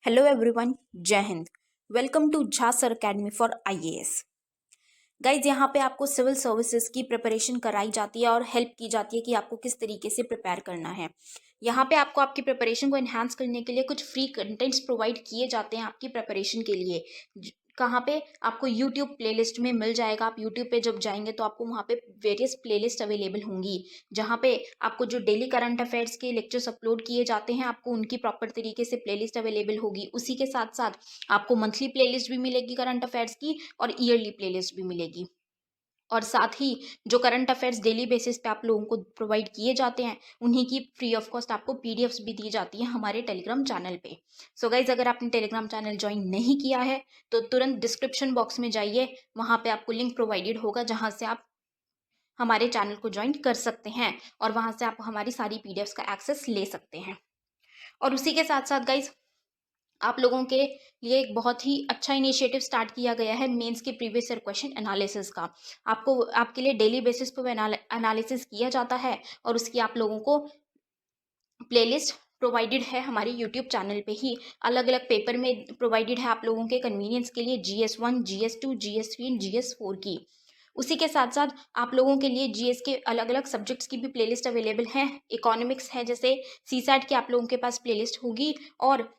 Hello everyone, जय हिंद। Welcome to Jha sir academy for IAS. Guys, यहाँ पे आपको सिविल सर्विसेज की प्रिपरेशन कराई जाती है और हेल्प की जाती है कि आपको किस तरीके से प्रिपेयर करना है। यहाँ पे आपको आपकी प्रिपरेशन को एनहांस करने के लिए कुछ फ्री कंटेंट्स प्रोवाइड किए जाते हैं आपकी प्रिपरेशन के लिए। कहाँ पे आपको यूट्यूब प्लेलिस्ट में मिल जाएगा। आप यूट्यूब पे जब जाएंगे तो आपको वहाँ पे वेरियस प्लेलिस्ट अवेलेबल होंगी, जहाँ पे आपको जो डेली करंट अफेयर्स के लेक्चर्स अपलोड किए जाते हैं आपको उनकी प्रॉपर तरीके से प्लेलिस्ट अवेलेबल होगी। उसी के साथ साथ आपको मंथली प्लेलिस्ट भी मिलेगी करंट अफेयर्स की और ईयरली प्लेलिस्ट भी मिलेगी। और साथ ही जो करंट अफेयर्स डेली बेसिस पे आप लोगों को प्रोवाइड किए जाते हैं उन्हीं की फ्री ऑफ कॉस्ट आपको पीडीएफ्स भी दी जाती है हमारे टेलीग्राम चैनल पे। सो गाइज, अगर आपने टेलीग्राम चैनल ज्वाइन नहीं किया है तो तुरंत डिस्क्रिप्शन बॉक्स में जाइए, वहाँ पे आपको लिंक प्रोवाइडेड होगा जहाँ से आप हमारे चैनल को ज्वाइन कर सकते हैं और वहाँ से आप हमारी सारी पीडीएफ्स का एक्सेस ले सकते हैं। और उसी के साथ साथ गाइज, आप लोगों के लिए एक बहुत ही अच्छा इनिशिएटिव स्टार्ट किया गया है मेंस के प्रीवियस ईयर क्वेश्चन एनालिसिस का। आपको आपके लिए डेली बेसिस पर एनालिसिस किया जाता है और उसकी आप लोगों को प्लेलिस्ट प्रोवाइडेड है हमारे यूट्यूब चैनल पे ही। अलग अलग पेपर में प्रोवाइडेड है आप लोगों के कन्वीनियंस के लिए, GS1, GS2, GS3 and GS4 की। उसी के साथ साथ आप लोगों के लिए जीएस के अलग अलग सब्जेक्ट्स की भी प्लेलिस्ट अवेलेबल है। इकोनॉमिक्स है जैसे सीसैट की आप लोगों के पास प्लेलिस्ट होगी और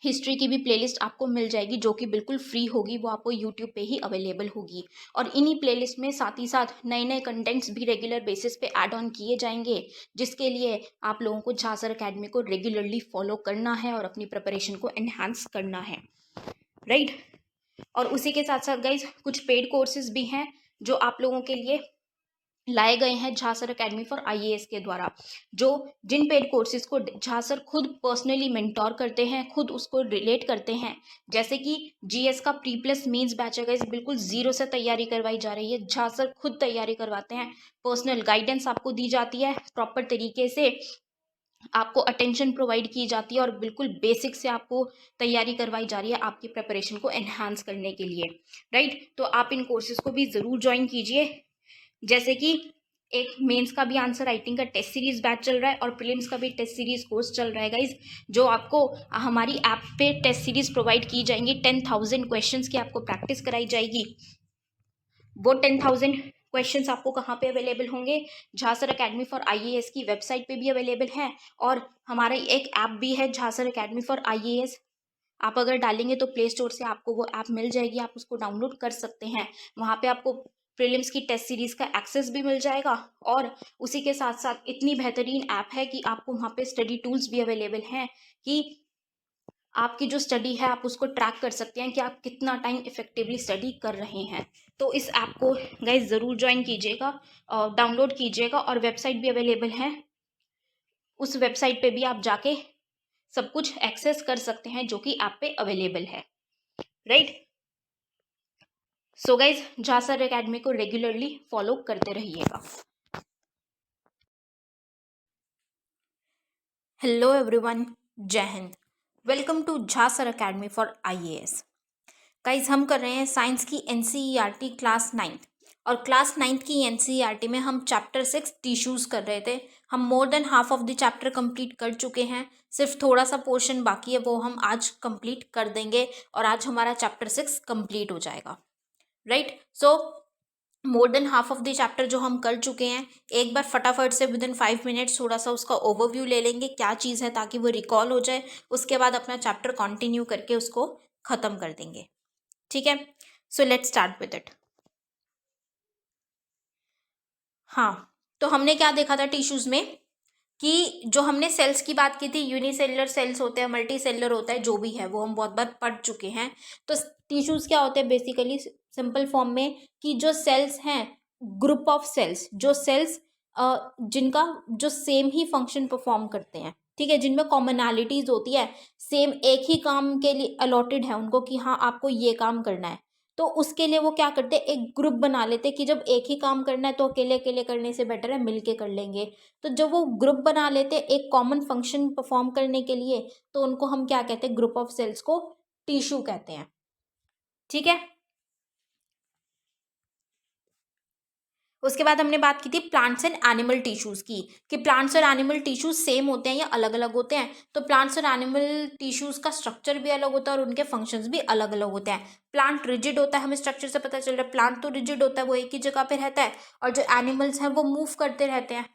हिस्ट्री की भी प्लेलिस्ट आपको मिल जाएगी जो कि बिल्कुल फ्री होगी, वो आपको यूट्यूब पे ही अवेलेबल होगी। और इन्हीं प्लेलिस्ट में साथ ही साथ नए नए कंटेंट्स भी रेगुलर बेसिस पे ऐड ऑन किए जाएंगे, जिसके लिए आप लोगों को झा सर अकेडमी को रेगुलरली फॉलो करना है और अपनी प्रिपरेशन को एनहांस करना है, राइट। और उसी के साथ साथ गाइज, कुछ पेड कोर्सेज भी हैं जो आप लोगों के लिए लाए गए हैं Jha sir academy for IAS के द्वारा, जो जिन पेड कोर्सेज को झा सर खुद पर्सनली मेंटोर करते हैं, खुद उसको रिलेट करते हैं। जैसे कि जीएस का प्री प्लस मेंस बैच है गाइस, बिल्कुल जीरो से तैयारी करवाई जा रही है। झा सर खुद तैयारी करवाते हैं, पर्सनल गाइडेंस आपको दी जाती है, प्रॉपर तरीके से आपको अटेंशन प्रोवाइड की जाती है और बिल्कुल बेसिक से आपको तैयारी करवाई जा रही है आपकी प्रिपरेशन को एनहांस करने के लिए, राइट। तो आप इन कोर्सेज को भी ज़रूर ज्वाइन कीजिए। जैसे कि एक मेंस का भी आंसर राइटिंग का टेस्ट सीरीज बैच चल रहा है और प्रीलिम्स का भी टेस्ट सीरीज कोर्स चल रहा है गाइज, जो आपको हमारी ऐप पे टेस्ट सीरीज प्रोवाइड की जाएंगी। 10,000 क्वेश्चंस की आपको प्रैक्टिस कराई जाएगी। वो 10,000 क्वेश्चंस आपको कहाँ पे अवेलेबल होंगे? Jha sir academy for IAS की वेबसाइट पे भी अवेलेबल है और हमारा एक ऐप भी है Jha sir academy for IAS. आप अगर डालेंगे तो प्ले स्टोर से आपको वो ऐप मिल जाएगी, आप उसको डाउनलोड कर सकते हैं। वहाँ पे आपको प्रीलिम्स की टेस्ट सीरीज का एक्सेस भी मिल जाएगा और उसी के साथ साथ इतनी बेहतरीन ऐप है कि आपको वहाँ पे स्टडी टूल्स भी अवेलेबल हैं कि आपकी जो स्टडी है आप उसको ट्रैक कर सकते हैं कि आप कितना टाइम इफेक्टिवली स्टडी कर रहे हैं। तो इस ऐप को गाइज ज़रूर ज्वाइन कीजिएगा, डाउनलोड कीजिएगा और वेबसाइट भी अवेलेबल है। उस वेबसाइट पे भी आप जाके सब कुछ एक्सेस कर सकते हैं जो कि ऐप पे अवेलेबल है, right. So guys, Jha sir academy को रेगुलरली फॉलो करते रहिएगा। हेलो एवरीवन, जय हिंद। Welcome to Jha sir academy for IAS. Guys, हम कर रहे हैं साइंस की एनसीईआरटी क्लास 9th और क्लास 9th की एनसीईआरटी में हम चैप्टर 6 टिश्यूज़ कर रहे थे। हम more than half of the chapter complete कर चुके हैं, सिर्फ थोड़ा सा पोर्शन बाकी है, वो हम आज कंप्लीट कर देंगे और आज हमारा चैप्टर 6 कंप्लीट हो जाएगा, right. So more than half of the chapter जो हम कर चुके हैं, एक बार फटाफट से विद इन 5 मिनट्स थोड़ा सा उसका ओवरव्यू ले लेंगे क्या चीज़ है, ताकि वो रिकॉल हो जाए। उसके बाद अपना चैप्टर कंटिन्यू करके उसको ख़त्म कर देंगे, ठीक है। So let's start with it. हाँ, तो हमने क्या देखा था टिश्यूज़ में कि जो हमने सेल्स की बात की थी, यूनिसेलुलर सेल्स होते हैं, मल्टी सेलुलर होता है, जो भी है वो हम बहुत बार पढ़ चुके हैं। तो टिश्यूज़ क्या होते हैं बेसिकली, सिंपल फॉर्म में, कि जो सेल्स हैं, ग्रुप ऑफ सेल्स, जो सेल्स जिनका जो सेम ही फंक्शन परफॉर्म करते हैं, ठीक है, जिनमें कॉमनैलिटीज़ होती है, सेम एक ही काम के लिए अलॉटेड है उनको कि हाँ आपको ये काम करना है। तो उसके लिए वो क्या करते हैं, एक ग्रुप बना लेते हैं कि जब एक ही काम करना है तो अकेले अकेले करने से बेटर है मिलके कर लेंगे। तो जब वो ग्रुप बना लेते हैं एक कॉमन फंक्शन परफॉर्म करने के लिए, तो उनको हम क्या कहते हैं, ग्रुप ऑफ सेल्स को टिश्यू कहते हैं, ठीक है। उसके बाद हमने बात की थी प्लांट्स एंड एनिमल टिश्यूज़ की, कि प्लांट्स और एनिमल टिश्यूज़ सेम होते हैं या अलग अलग होते हैं। तो प्लांट्स और एनिमल टिश्यूज़ का स्ट्रक्चर भी अलग होता है और उनके फंक्शंस भी अलग अलग होते हैं। प्लांट रिजिड होता है, हमें स्ट्रक्चर से पता चल रहा है, प्लांट तो रिजिड होता है, वो एक ही जगह पे रहता है, और जो एनिमल्स हैं वो मूव करते रहते हैं,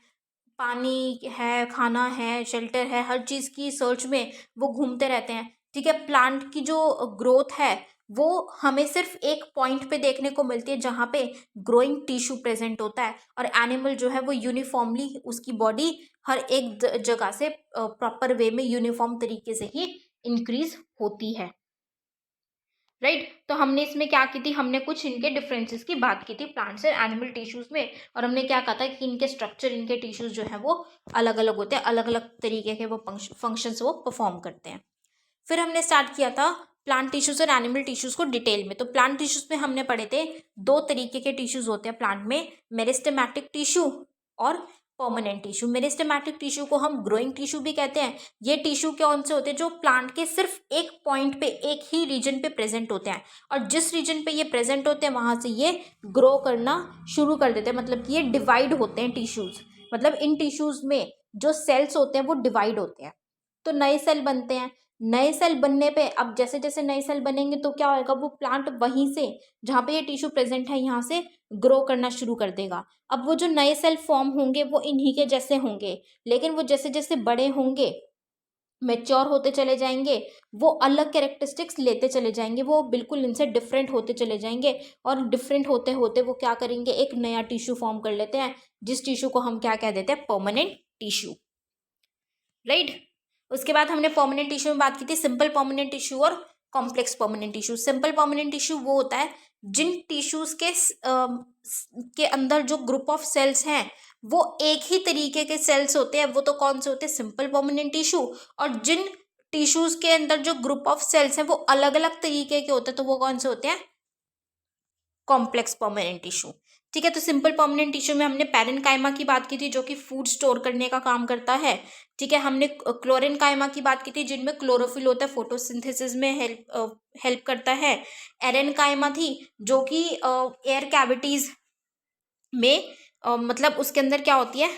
पानी है, खाना है, शेल्टर है, हर चीज़ की सर्च में वो घूमते रहते हैं। ठीक है, प्लांट की जो ग्रोथ है वो हमें सिर्फ एक पॉइंट पे देखने को मिलती है जहाँ पे ग्रोइंग टिश्यू प्रेजेंट होता है, और एनिमल जो है वो यूनिफॉर्मली उसकी बॉडी हर एक जगह से प्रॉपर वे में यूनिफॉर्म तरीके से ही इंक्रीज होती है। राइट, तो हमने इसमें क्या की थी, हमने कुछ इनके डिफरेंसेस की बात की थी प्लांट्स और एनिमल टिश्यूज में, और हमने क्या कहा था कि इनके स्ट्रक्चर, इनके टिश्यूज जो है वो अलग अलग होते हैं, अलग अलग तरीके के वो फंक्शंस वो परफॉर्म करते हैं। फिर हमने स्टार्ट किया था प्लांट टिश्यूज और एनिमल टिश्यूज को डिटेल में। तो प्लांट टिश्यूज में हमने पढ़े थे दो तरीके के टिश्यूज होते हैं प्लांट में, मेरिस्टेमेटिक टिश्यू और परमानेंट टिश्यू। मेरिस्टेमेटिक टिश्यू को हम ग्रोइंग टिश्यू भी कहते हैं। ये टिश्यू कौन से होते हैं, जो प्लांट के सिर्फ एक पॉइंट पे, एक ही रीजन पे प्रेजेंट होते हैं, और जिस रीजन पे ये प्रेजेंट होते हैं वहां से ये ग्रो करना शुरू कर देते हैं। मतलब कि ये डिवाइड होते हैं टिश्यूज, मतलब इन टिश्यूज में जो सेल्स होते हैं वो डिवाइड होते हैं, तो नए सेल बनते हैं। नए सेल बनने पे अब जैसे जैसे नए सेल बनेंगे तो क्या होगा, वो प्लांट वहीं से जहाँ पे ये टिश्यू प्रेजेंट है यहाँ से ग्रो करना शुरू कर देगा। अब वो जो नए सेल फॉर्म होंगे वो इन्हीं के जैसे होंगे, लेकिन वो जैसे जैसे बड़े होंगे, मैच्योर होते चले जाएंगे, वो अलग कैरेक्टरिस्टिक्स लेते चले जाएंगे, वो बिल्कुल इनसे डिफरेंट होते चले जाएंगे, और डिफरेंट होते होते वो क्या करेंगे, एक नया टिश्यू फॉर्म कर लेते हैं, जिस टिश्यू को हम क्या कह देते हैं, परमानेंट टिश्यू। राइट, उसके बाद हमने परमानेंट टिश्यू में बात की थी सिंपल परमानेंट टिश्यू और complex permanent tissue. Simple permanent tissue वो होता है जिन टिश्यूज के अंदर जो ग्रुप ऑफ सेल्स हैं वो एक ही तरीके के सेल्स होते हैं, वो तो कौन से होते हैं, सिंपल परमानेंट टिश्यू। और जिन टिश्यूज के अंदर जो ग्रुप ऑफ सेल्स हैं वो अलग अलग तरीके के होते हैं, तो वो कौन से होते हैं, कॉम्प्लेक्स परमानेंट टिश्यू। ठीक है, तो सिंपल परमानेंट टिश्यू में हमने पैरेन्काइमा की बात की थी जो कि फूड स्टोर करने का काम करता है। ठीक है, हमने क्लोरेन्काइमा की बात की थी जिनमें क्लोरोफिल होता है, फोटोसिंथेसिस में हेल्प करता है। एरेन्काइमा थी जो कि एयर कैविटीज में मतलब उसके अंदर क्या होती है,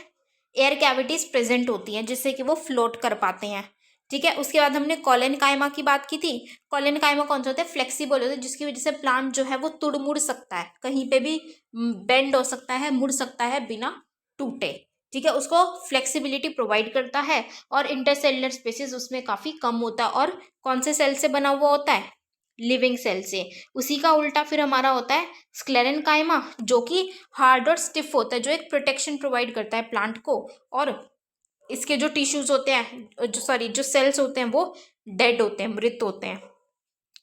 एयर कैविटीज प्रेजेंट होती हैं जिससे कि वो फ्लोट कर पाते हैं। ठीक है, उसके बाद हमने कॉलेनकाइमा की बात की थी। कॉलेनकाइमा कौन सा होता है, फ्लेक्सिबल होता है, जिसकी वजह से प्लांट जो है वो तुड़ मुड़ सकता है, कहीं पे भी बेंड हो सकता है, मुड़ सकता है बिना टूटे। ठीक है, उसको फ्लेक्सिबिलिटी प्रोवाइड करता है, और इंटरसेलुलर स्पेसिस उसमें काफ़ी कम होता है, और कौन से सेल से बना हुआ होता है, लिविंग सेल से। उसी का उल्टा फिर हमारा होता है स्क्लेरेन्काइमा जो कि हार्ड और स्टिफ होता है, जो एक प्रोटेक्शन प्रोवाइड करता है प्लांट को, और इसके जो टिश्यूज होते हैं, जो सेल्स होते हैं वो डेड होते हैं, मृत होते हैं,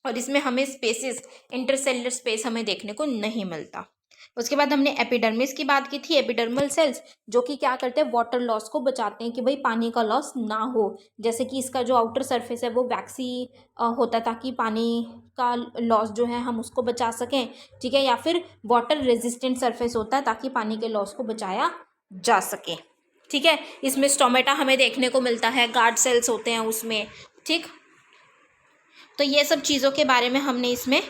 और इसमें हमें स्पेसिस, इंटरसेलुलर स्पेस हमें देखने को नहीं मिलता। उसके बाद हमने एपिडर्मिस की बात की थी। एपिडर्मल सेल्स जो कि क्या करते हैं, वाटर लॉस को बचाते हैं, कि भाई पानी का लॉस ना हो। जैसे कि इसका जो आउटर सरफेस है वो वैक्सी होता है, ताकि पानी का लॉस जो है हम उसको बचा सकें। ठीक है, या फिर वाटर रेजिस्टेंट सरफेस होता है ताकि पानी के लॉस को बचाया जा सके। ठीक है, इसमें स्टोमेटा हमें देखने को मिलता है, गार्ड सेल्स होते हैं उसमें। ठीक, तो ये सब चीज़ों के बारे में हमने इसमें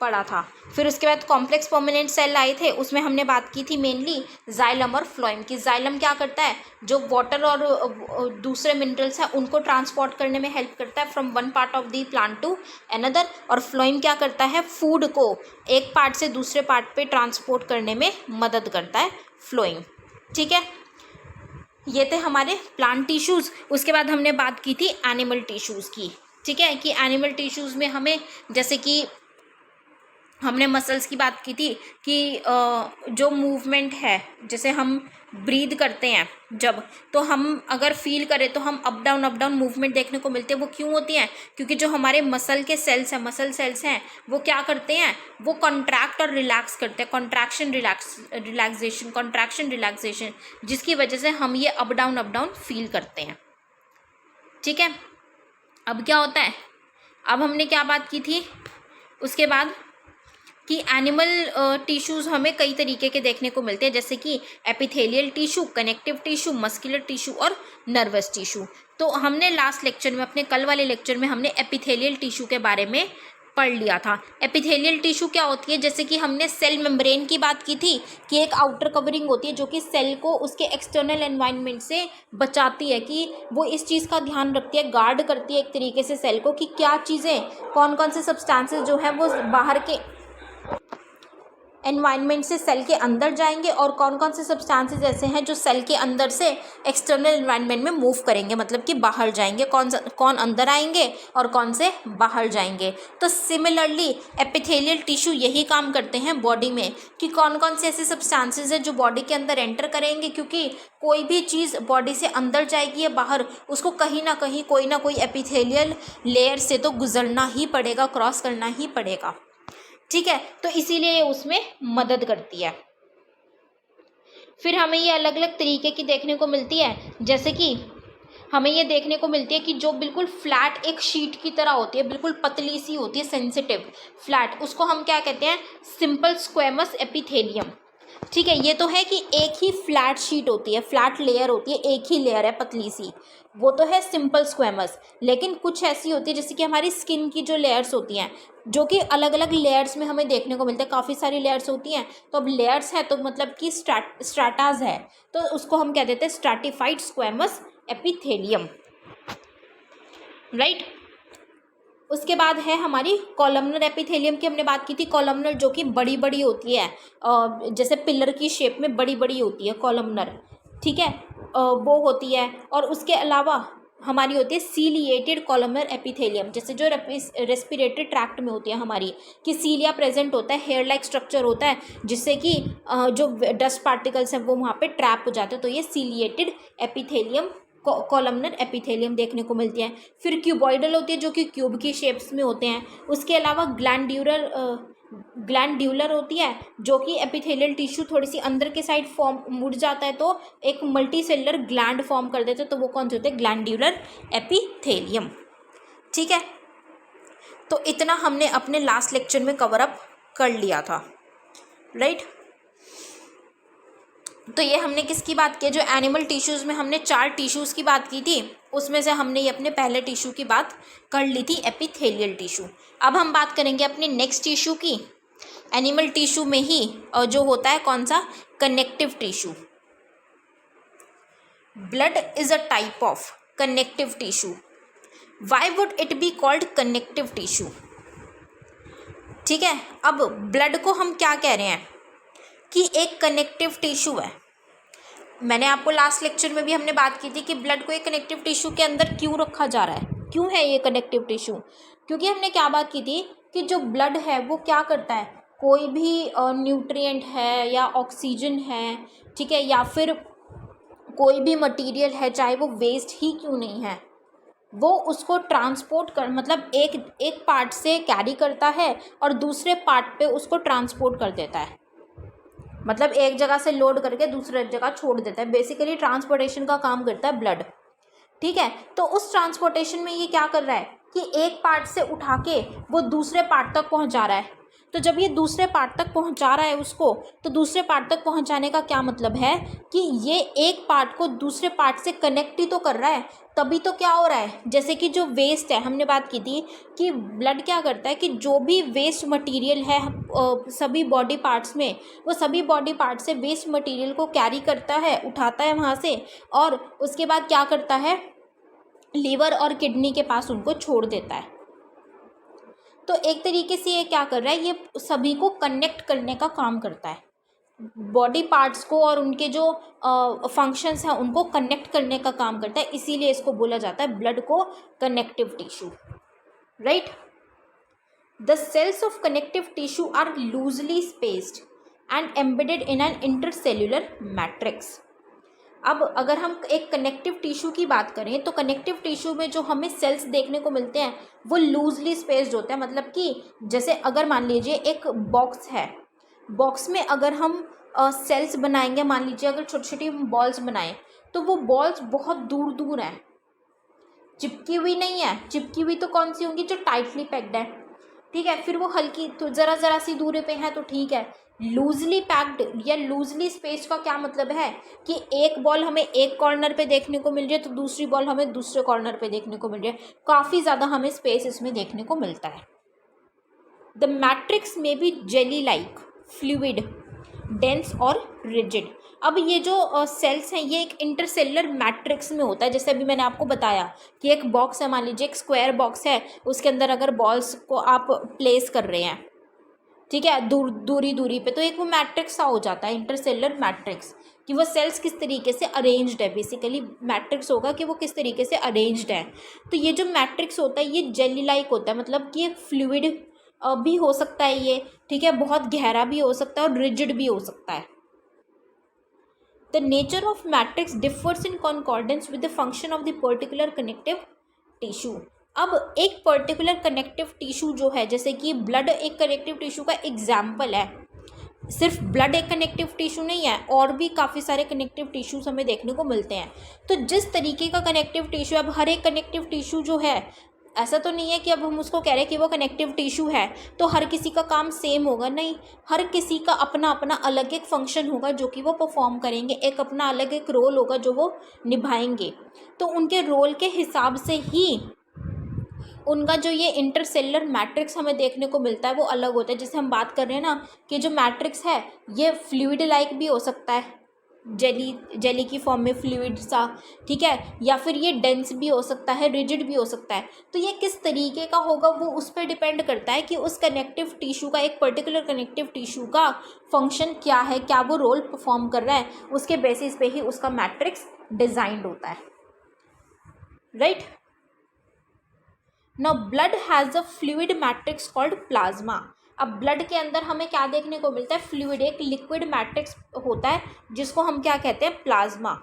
पढ़ा था। फिर उसके बाद कॉम्प्लेक्स परमानेंट सेल आए थे, उसमें हमने बात की थी मेनली जाइलम और फ्लोएम की। जाइलम क्या करता है, जो वाटर और दूसरे मिनरल्स हैं उनको ट्रांसपोर्ट करने में हेल्प करता है from one part of the plant to another, और फ्लोएम क्या करता है, फूड को एक पार्ट से दूसरे पार्ट पे ट्रांसपोर्ट करने में मदद करता है फ्लोएम। ठीक है, ये थे हमारे प्लांट टिश्यूज़। उसके बाद हमने बात की थी एनिमल टिश्यूज़ की। ठीक है, कि एनिमल टिश्यूज़ में हमें, जैसे कि हमने मसल्स की बात की थी कि जो मूवमेंट है, जैसे हम ब्रीद करते हैं जब, तो हम अगर फील करें तो हम अप डाउन मूवमेंट देखने को मिलते हैं। वो क्यों होती हैं, क्योंकि जो हमारे मसल के सेल्स हैं, मसल सेल्स हैं, वो क्या करते हैं, वो कॉन्ट्रैक्ट और रिलैक्स करते हैं, कॉन्ट्रैक्शन रिलैक्सेशन, जिसकी वजह से हम ये अप डाउन फील करते हैं। ठीक है, अब क्या होता है, अब हमने क्या बात की थी उसके बाद, कि एनिमल टिश्यूज़ हमें कई तरीके के देखने को मिलते हैं, जैसे कि epithelial tissue, connective tissue, muscular tissue और नर्वस टिश्यू। तो हमने लास्ट लेक्चर में, अपने कल वाले लेक्चर में, हमने एपिथेलियल टिश्यू के बारे में पढ़ लिया था। एपिथेलियल टिश्यू क्या होती है, जैसे कि हमने सेल मेम्ब्रेन की बात की थी कि एक आउटर कवरिंग होती है जो कि सेल को उसके एक्सटर्नल एनवायरनमेंट से बचाती है, कि वो इस चीज़ का ध्यान रखती है, गार्ड करती है एक तरीके से सेल को, कि क्या चीज़ें, कौन कौन से सब्सटेंसेस जो है वो बाहर के एनवायरनमेंट से सेल के अंदर जाएंगे और कौन कौन से सब्सटेंसेस ऐसे हैं जो सेल के अंदर से एक्सटर्नल एनवायरनमेंट में मूव करेंगे, मतलब कि बाहर जाएंगे, कौन अंदर आएंगे और कौन से बाहर जाएंगे। तो सिमिलरली एपिथेलियल टिश्यू यही काम करते हैं बॉडी में, कि कौन कौन से ऐसे सब्सटेंसेस हैं जो बॉडी के अंदर एंटर करेंगे, क्योंकि कोई भी चीज़ बॉडी से अंदर जाएगी या बाहर, उसको कहीं ना कहीं कोई ना कोई एपिथेलियल लेयर से तो गुजरना ही पड़ेगा, क्रॉस करना ही पड़ेगा। ठीक है, तो इसीलिए ये उसमें मदद करती है। फिर हमें ये अलग अलग तरीके की देखने को मिलती है, जैसे कि हमें ये देखने को मिलती है कि जो बिल्कुल फ्लैट एक शीट की तरह होती है, बिल्कुल पतली सी होती है, सेंसिटिव फ्लैट, उसको हम क्या कहते हैं, सिंपल स्क्वेमस एपिथेलियम। ठीक है, ये तो है कि एक ही फ्लैट शीट होती है, फ्लैट लेयर होती है, एक ही लेयर है पतली सी, वो तो है सिंपल स्क्वेमस। लेकिन कुछ ऐसी होती है जैसे कि हमारी स्किन की जो लेयर्स होती हैं, जो कि अलग अलग लेयर्स में हमें देखने को मिलते हैं, काफ़ी सारी लेयर्स होती हैं। तो अब लेयर्स है तो मतलब कि स्ट्राटाज है, तो उसको हम कह देते हैं स्ट्राटिफाइड स्क्वेमस एपिथेलियम, राइट। उसके बाद है हमारी कॉलमनर एपिथेलियम की हमने बात की थी। कॉलमनर जो कि बड़ी बड़ी होती है, जैसे पिलर की शेप में बड़ी बड़ी होती है कॉलमनर, ठीक है, वो होती है। और उसके अलावा हमारी होती है सीलिएटेड कॉलमनर एपिथेलियम, जैसे जो रेस्पिरेटरी ट्रैक्ट में होती है हमारी, कि सीलिया प्रेजेंट होता है, हेयर लाइक स्ट्रक्चर होता है, जिससे कि जो डस्ट पार्टिकल्स हैं वो वहाँ पे ट्रैप हो जाते हैं, तो ये सीलिएटेड एपिथेलियम कॉलमनर एपिथेलियम देखने को मिलती है। फिर क्यूबॉइडल होती है जो कि क्यूब की शेप्स में होते हैं। उसके अलावा ग्लैंड्यूलर होती है जो कि एपिथेलियल टिश्यू थोड़ी सी अंदर के साइड फॉर्म मुड़ जाता है तो एक मल्टी सेलुलर ग्लैंड फॉर्म कर देते हैं, तो वो कौन से होते हैं, ग्लैंड्यूलर एपिथेलियम। ठीक है, तो इतना हमने अपने लास्ट लेक्चर में कवर अप कर लिया था, राइट। तो ये हमने किसकी बात की, जो एनिमल टिश्यूज़ में हमने 4 टिश्यूज़ की बात की थी, उसमें से हमने ये अपने पहले टिश्यू की बात कर ली थी, एपिथेलियल टिश्यू। अब हम बात करेंगे अपने नेक्स्ट टिश्यू की, एनिमल टिश्यू में ही जो होता है कौन सा, connective tissue. Blood is a type of connective tissue. Why would it be called connective tissue. ठीक है, अब ब्लड को हम क्या कह रहे हैं कि एक कनेक्टिव टिश्यू है। मैंने आपको लास्ट लेक्चर में भी हमने बात की थी कि ब्लड को एक कनेक्टिव टिश्यू के अंदर क्यों रखा जा रहा है, क्यों है ये कनेक्टिव टिश्यू, क्योंकि हमने क्या बात की थी कि जो ब्लड है वो क्या करता है, कोई भी न्यूट्रिएंट है या ऑक्सीजन है, ठीक है, या फिर कोई भी मटेरियल है, चाहे वो वेस्ट ही क्यों नहीं है, वो उसको ट्रांसपोर्ट कर, मतलब एक पार्ट से कैरी करता है और दूसरे पार्ट पे उसको ट्रांसपोर्ट कर देता है, मतलब एक जगह से लोड करके दूसरे जगह छोड़ देता है। बेसिकली ट्रांसपोर्टेशन का काम करता है ब्लड। ठीक है, तो उस ट्रांसपोर्टेशन में ये क्या कर रहा है कि एक पार्ट से उठा के वो दूसरे पार्ट तक पहुंचा रहा है। तो जब ये दूसरे पार्ट तक पहुंचा रहा है उसको, तो दूसरे पार्ट तक पहुंचाने का क्या मतलब है कि ये एक पार्ट को दूसरे पार्ट से कनेक्ट ही तो कर रहा है। तभी तो क्या हो रहा है, जैसे कि जो वेस्ट है, हमने बात की थी कि ब्लड क्या करता है कि जो भी वेस्ट मटेरियल है सभी बॉडी पार्ट्स में, वो सभी बॉडी पार्ट से वेस्ट मटेरियल को कैरी करता है, उठाता है वहाँ से, और उसके बाद क्या करता है, लीवर और किडनी के पास उनको छोड़ देता है। तो एक तरीके से ये क्या कर रहा है, ये सभी को कनेक्ट करने का काम करता है, बॉडी पार्ट्स को और उनके जो फंक्शंस हैं उनको कनेक्ट करने का काम करता है, इसीलिए इसको बोला जाता है ब्लड को connective tissue, right. The cells of connective tissue are loosely spaced and embedded in an intercellular matrix. अब अगर हम एक कनेक्टिव टिश्यू की बात करें तो कनेक्टिव टिश्यू में जो हमें सेल्स देखने को मिलते हैं वो लूजली स्पेस्ड होते हैं, मतलब कि जैसे अगर मान लीजिए एक बॉक्स है, बॉक्स में अगर हम सेल्स बनाएंगे, मान लीजिए अगर छोटी छोटी बॉल्स बनाएं तो वो बॉल्स बहुत दूर दूर हैं, चिपकी हुई नहीं है। चिपकी हुई तो कौन सी होंगी, जो टाइटली पैक्ड है, ठीक है। फिर वो हल्की तो ज़रा सी दूरी पे है तो ठीक है। लूजली पैक्ड या लूजली स्पेस का क्या मतलब है कि एक बॉल हमें एक कॉर्नर पे देखने को मिल रही है तो दूसरी बॉल हमें दूसरे कॉर्नर पे देखने को मिल रही है, काफ़ी ज़्यादा हमें स्पेस इसमें देखने को मिलता है, द मैट्रिक्स में be jelly like, fluid, dense और रिजिड। अब ये जो सेल्स हैं ये एक इंटरसेलुलर मैट्रिक्स में होता है। जैसे अभी मैंने आपको बताया कि एक बॉक्स है, मान लीजिए एक स्क्वायर बॉक्स है, उसके अंदर अगर बॉल्स को आप प्लेस कर रहे हैं, ठीक है, दूरी दूरी पे, तो एक वो मैट्रिक्स सा हो जाता है, इंटरसेलुलर मैट्रिक्स, कि वो सेल्स किस तरीके से अरेंज्ड है। बेसिकली मैट्रिक्स होगा कि वो किस तरीके से अरेंज्ड है। तो ये जो मैट्रिक्स होता है ये जेली लाइक होता है, मतलब कि एक फ्लूइड भी हो सकता है ये, ठीक है, बहुत गहरा भी हो सकता है और रिजिड भी हो सकता है। The nature of matrix differs in कॉन्कॉर्डेंस with the function of the particular connective tissue. अब एक पर्टिकुलर कनेक्टिव टिश्यू जो है, जैसे कि ब्लड एक कनेक्टिव टिश्यू का एग्जाम्पल है, सिर्फ ब्लड एक कनेक्टिव टिश्यू नहीं है, और भी काफ़ी सारे कनेक्टिव टिश्यूज हमें देखने को मिलते हैं। तो जिस तरीके का कनेक्टिव टिश्यू, अब हर एक कनेक्टिव टिश्यू जो है, ऐसा तो नहीं है कि अब हम उसको कह रहे हैं कि वो कनेक्टिव टिश्यू है तो हर किसी का काम सेम होगा, नहीं, हर किसी का अपना अपना अलग एक फंक्शन होगा जो कि वो परफॉर्म करेंगे, एक अपना अलग एक रोल होगा जो वो निभाएंगे। तो उनके रोल के हिसाब से ही उनका जो ये इंटरसेलुलर मैट्रिक्स हमें देखने को मिलता है वो अलग होता है। जैसे हम बात कर रहे हैं ना कि जो मैट्रिक्स है ये फ्लूइड लाइक भी हो सकता है, जेली की फॉर्म में फ्लूइड सा, ठीक है, या फिर ये डेंस भी हो सकता है, रिजिड भी हो सकता है। तो ये किस तरीके का होगा वो उस पर डिपेंड करता है कि उस कनेक्टिव टिश्यू का, एक पर्टिकुलर कनेक्टिव टिश्यू का फंक्शन क्या है, क्या वो रोल परफॉर्म कर रहा है, उसके बेसिस पे ही उसका मैट्रिक्स डिजाइंड होता है, right. Now blood has a fluid matrix called plasma. अब ब्लड के अंदर हमें क्या देखने को मिलता है, फ्लूइड, एक लिक्विड मैट्रिक्स होता है जिसको हम क्या कहते हैं, plasma,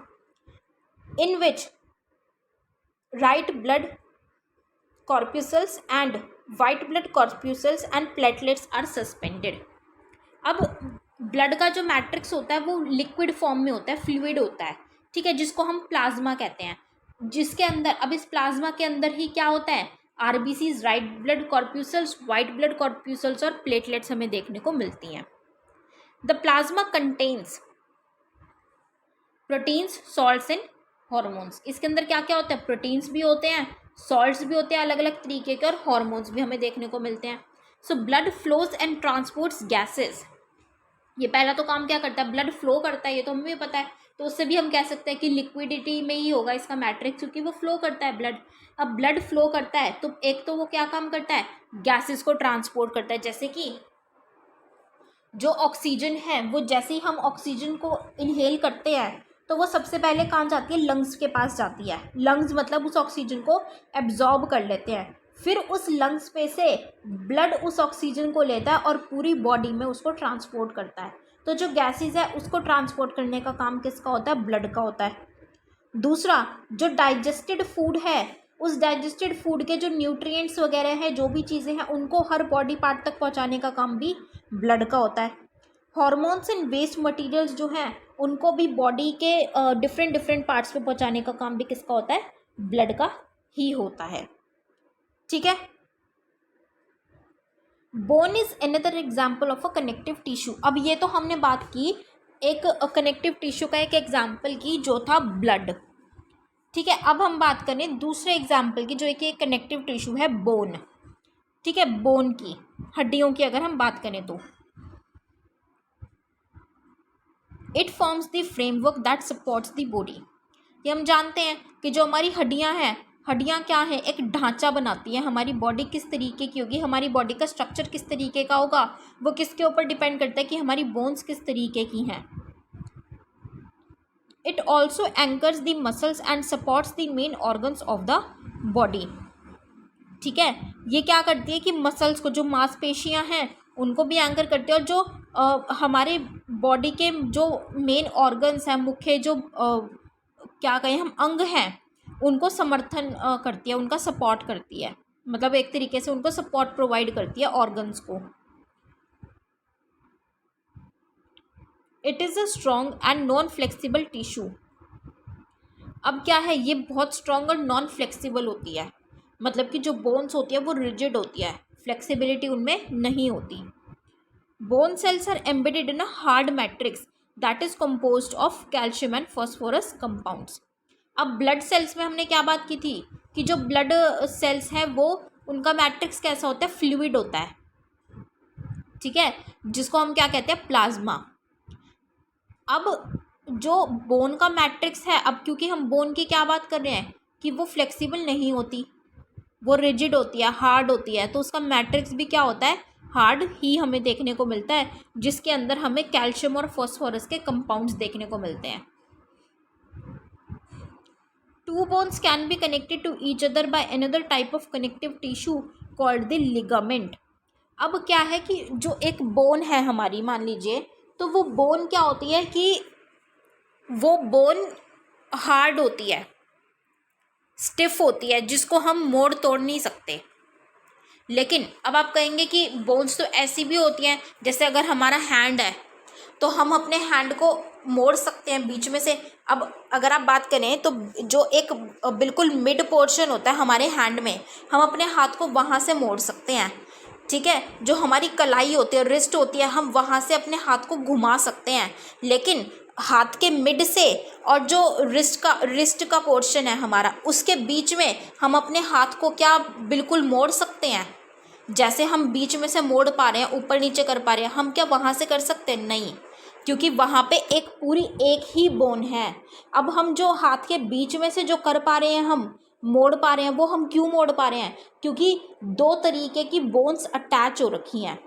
in which red blood corpuscles and white blood corpuscles and platelets are suspended. अब ब्लड का जो मैट्रिक्स होता है वो लिक्विड फॉर्म में होता है, फ्लूइड होता है, ठीक है, जिसको हम प्लाज्मा कहते हैं, जिसके अंदर, अब इस प्लाज्मा के अंदर ही क्या होता है, RBCs, red blood corpuscles, white blood corpuscles और प्लेटलेट्स हमें देखने को मिलती हैं। The plasma contains proteins, salts and hormones. इसके अंदर क्या क्या होता है, प्रोटीन्स भी होते हैं, सॉल्ट्स भी होते हैं अलग अलग तरीके के, और हॉर्मोन्स भी हमें देखने को मिलते हैं। So blood flows and transports gases. ये पहला तो काम क्या करता है, ब्लड फ्लो करता है, ये तो हमें भी पता है, तो उससे भी हम कह सकते हैं कि लिक्विडिटी में ही होगा इसका मैट्रिक्स, क्योंकि वो फ्लो करता है ब्लड। अब ब्लड फ्लो करता है तो एक तो वो क्या काम करता है, गैसेस को ट्रांसपोर्ट करता है, जैसे कि जो ऑक्सीजन है वो जैसे ही हम ऑक्सीजन को इनहेल करते हैं तो वो सबसे पहले कहाँ जाती है, लंग्स के पास जाती है। लंग्स मतलब उस ऑक्सीजन को एब्जॉर्ब कर लेते हैं, फिर उस लंग्स पे से ब्लड उस ऑक्सीजन को लेता है और पूरी बॉडी में उसको ट्रांसपोर्ट करता है। तो जो गैसेस है उसको ट्रांसपोर्ट करने का काम किसका होता है, ब्लड का होता है। दूसरा, जो डाइजेस्टेड फूड है, उस डाइजेस्टेड फूड के जो न्यूट्रिएंट्स वगैरह हैं, जो भी चीज़ें हैं, उनको हर बॉडी पार्ट तक पहुंचाने का काम भी ब्लड का होता है। हॉर्मोन्स एंड वेस्ट मटेरियल्स जो हैं उनको भी बॉडी के डिफरेंट डिफरेंट पार्ट्स पे पहुंचाने का काम भी किसका होता है, ब्लड का ही होता है, ठीक है। Bone is another example of a connective tissue. अब ये तो हमने बात की एक कनेक्टिव टिश्यू का एक एग्जाम्पल की जो था ब्लड, ठीक है। अब हम बात करें दूसरे एग्जाम्पल की जो एक कनेक्टिव टिश्यू है, बोन, ठीक है, बोन की, हड्डियों की अगर हम बात करें तो it forms the framework that supports the body. ये हम जानते हैं कि जो हमारी हड्डियां हैं, हड्डियां क्या है, एक ढांचा बनाती है, हमारी बॉडी किस तरीके की होगी, हमारी बॉडी का स्ट्रक्चर किस तरीके का होगा, वो किसके ऊपर डिपेंड करता है कि हमारी बोन्स किस तरीके की हैं। It also anchors the muscles and supports the main organs of the body, ठीक है। ये क्या करती है कि मसल्स को, जो मांसपेशियां हैं उनको भी एंकर करती है, और जो हमारे बॉडी के जो मेन ऑर्गन्स हैं, मुख्य जो क्या कहें हम अंग हैं, उनको समर्थन करती है, उनका सपोर्ट करती है, मतलब एक तरीके से उनको सपोर्ट प्रोवाइड करती है ऑर्गन्स को। It is a strong and non flexible tissue. अब क्या है, ये बहुत स्ट्रॉन्ग और नॉन फ्लेक्सिबल होती है, मतलब कि जो बोन्स होती है वो रिजिड होती है, फ्लेक्सिबिलिटी उनमें नहीं होती। Bone cells are embedded in a hard matrix that is composed of calcium and phosphorus compounds. अब ब्लड सेल्स में हमने क्या बात की थी कि जो ब्लड सेल्स हैं वो, उनका मैट्रिक्स कैसा होता है, फ्लूइड होता है, ठीक है, जिसको हम क्या कहते हैं, प्लाज्मा। अब जो बोन का मैट्रिक्स है, अब क्योंकि हम बोन की क्या बात कर रहे हैं कि वो फ्लेक्सिबल नहीं होती, वो रिजिड होती है, हार्ड होती है, तो उसका मैट्रिक्स भी क्या होता है, हार्ड ही हमें देखने को मिलता है, जिसके अंदर हमें कैल्शियम और फॉस्फोरस के कंपाउंड्स देखने को मिलते हैं। Two bones can be connected to each other by another type of connective tissue called the ligament. अब क्या है कि जो एक बोन है हमारी, मान लीजिए, तो वो बोन क्या होती है कि वो बोन हार्ड होती है, स्टिफ होती है, जिसको हम मोड़ तोड़ नहीं सकते। लेकिन अब आप कहेंगे कि बोन्स तो ऐसी भी होती हैं, जैसे अगर हमारा हैंड है तो हम अपने हैंड को मोड़ सकते हैं बीच में से। अब अगर आप बात करें तो जो एक बिल्कुल मिड पोर्शन होता है हमारे हैंड में, हम अपने हाथ को वहाँ से मोड़ सकते हैं, ठीक है। जो हमारी कलाई होती है, रिस्ट होती है, हम वहाँ से अपने हाथ को घुमा सकते हैं। लेकिन हाथ के मिड से और जो रिस्ट का पोर्शन है हमारा, उसके बीच में हम अपने हाथ को क्या बिल्कुल मोड़ सकते हैं? जैसे हम बीच में से मोड़ पा रहे हैं, ऊपर नीचे कर पा रहे हैं, हम क्या वहाँ से कर सकते हैं? नहीं, क्योंकि वहाँ पे एक ही बोन है। अब हम जो हाथ के बीच में से जो कर पा रहे हैं, हम मोड़ पा रहे हैं, वो हम क्यों मोड़ पा रहे हैं? क्योंकि दो तरीके की बोन्स अटैच हो रखी हैं,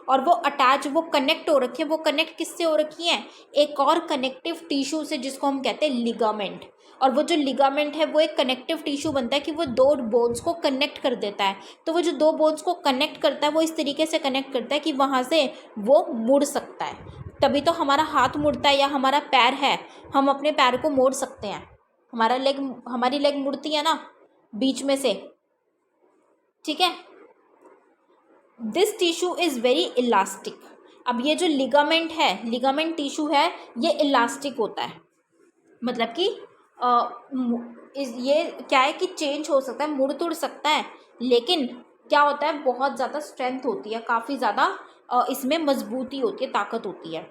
और वो कनेक्ट हो रखी है। वो कनेक्ट किससे हो रखी है? एक और कनेक्टिव टिश्यू से, जिसको हम कहते हैं लिगामेंट। और वो जो लिगामेंट है वो एक कनेक्टिव टिश्यू बनता है कि वो दो बोन्स को कनेक्ट कर देता है। तो वो जो दो बोन्स को कनेक्ट करता है, वो इस तरीके से कनेक्ट करता है कि वहाँ से वो मुड़ सकता है। तभी तो हमारा हाथ मुड़ता है, या हमारा पैर है, हम अपने पैर को मोड़ सकते हैं। हमारी लेग मुड़ती है ना बीच में से, ठीक है। This tissue is very elastic. अब ये जो लिगामेंट है, लिगामेंट टिश्यू है, ये इलास्टिक होता है। मतलब कि ये क्या है कि चेंज हो सकता है, मुड़ तुड़ सकता है, लेकिन क्या होता है, बहुत ज़्यादा स्ट्रेंथ होती है, काफ़ी ज़्यादा इसमें मजबूती होती है, ताकत होती है।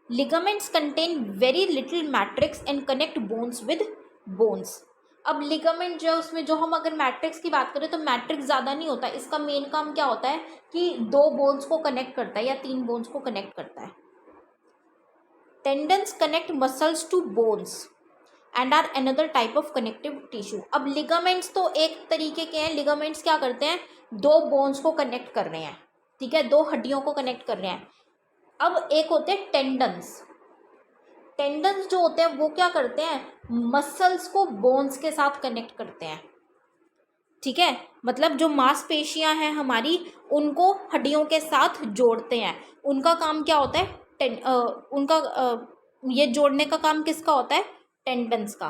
Ligaments contain very little matrix and connect bones with bones. अब लिगामेंट जो है, उसमें जो हम अगर मैट्रिक्स की बात करें तो मैट्रिक्स ज़्यादा नहीं होता। इसका मेन काम क्या होता है कि दो बोन्स को कनेक्ट करता है या तीन बोन्स को कनेक्ट करता है। Tendons connect muscles to bones and are another type of connective tissue. अब लिगामेंट्स तो एक तरीके के हैं। लिगामेंट्स क्या करते हैं? दो बोन्स को कनेक्ट कर रहे हैं, ठीक है, दो हड्डियों को कनेक्ट कर रहे हैं। अब एक होते हैं टेंडन्स। टेंडन्स जो होते हैं वो क्या करते हैं? मसल्स को बोन्स के साथ कनेक्ट करते हैं, ठीक है। मतलब जो मांसपेशियां हैं हमारी, उनको हड्डियों के साथ जोड़ते हैं। उनका काम क्या होता है? ये जोड़ने का काम किसका होता है? टेंडन्स का।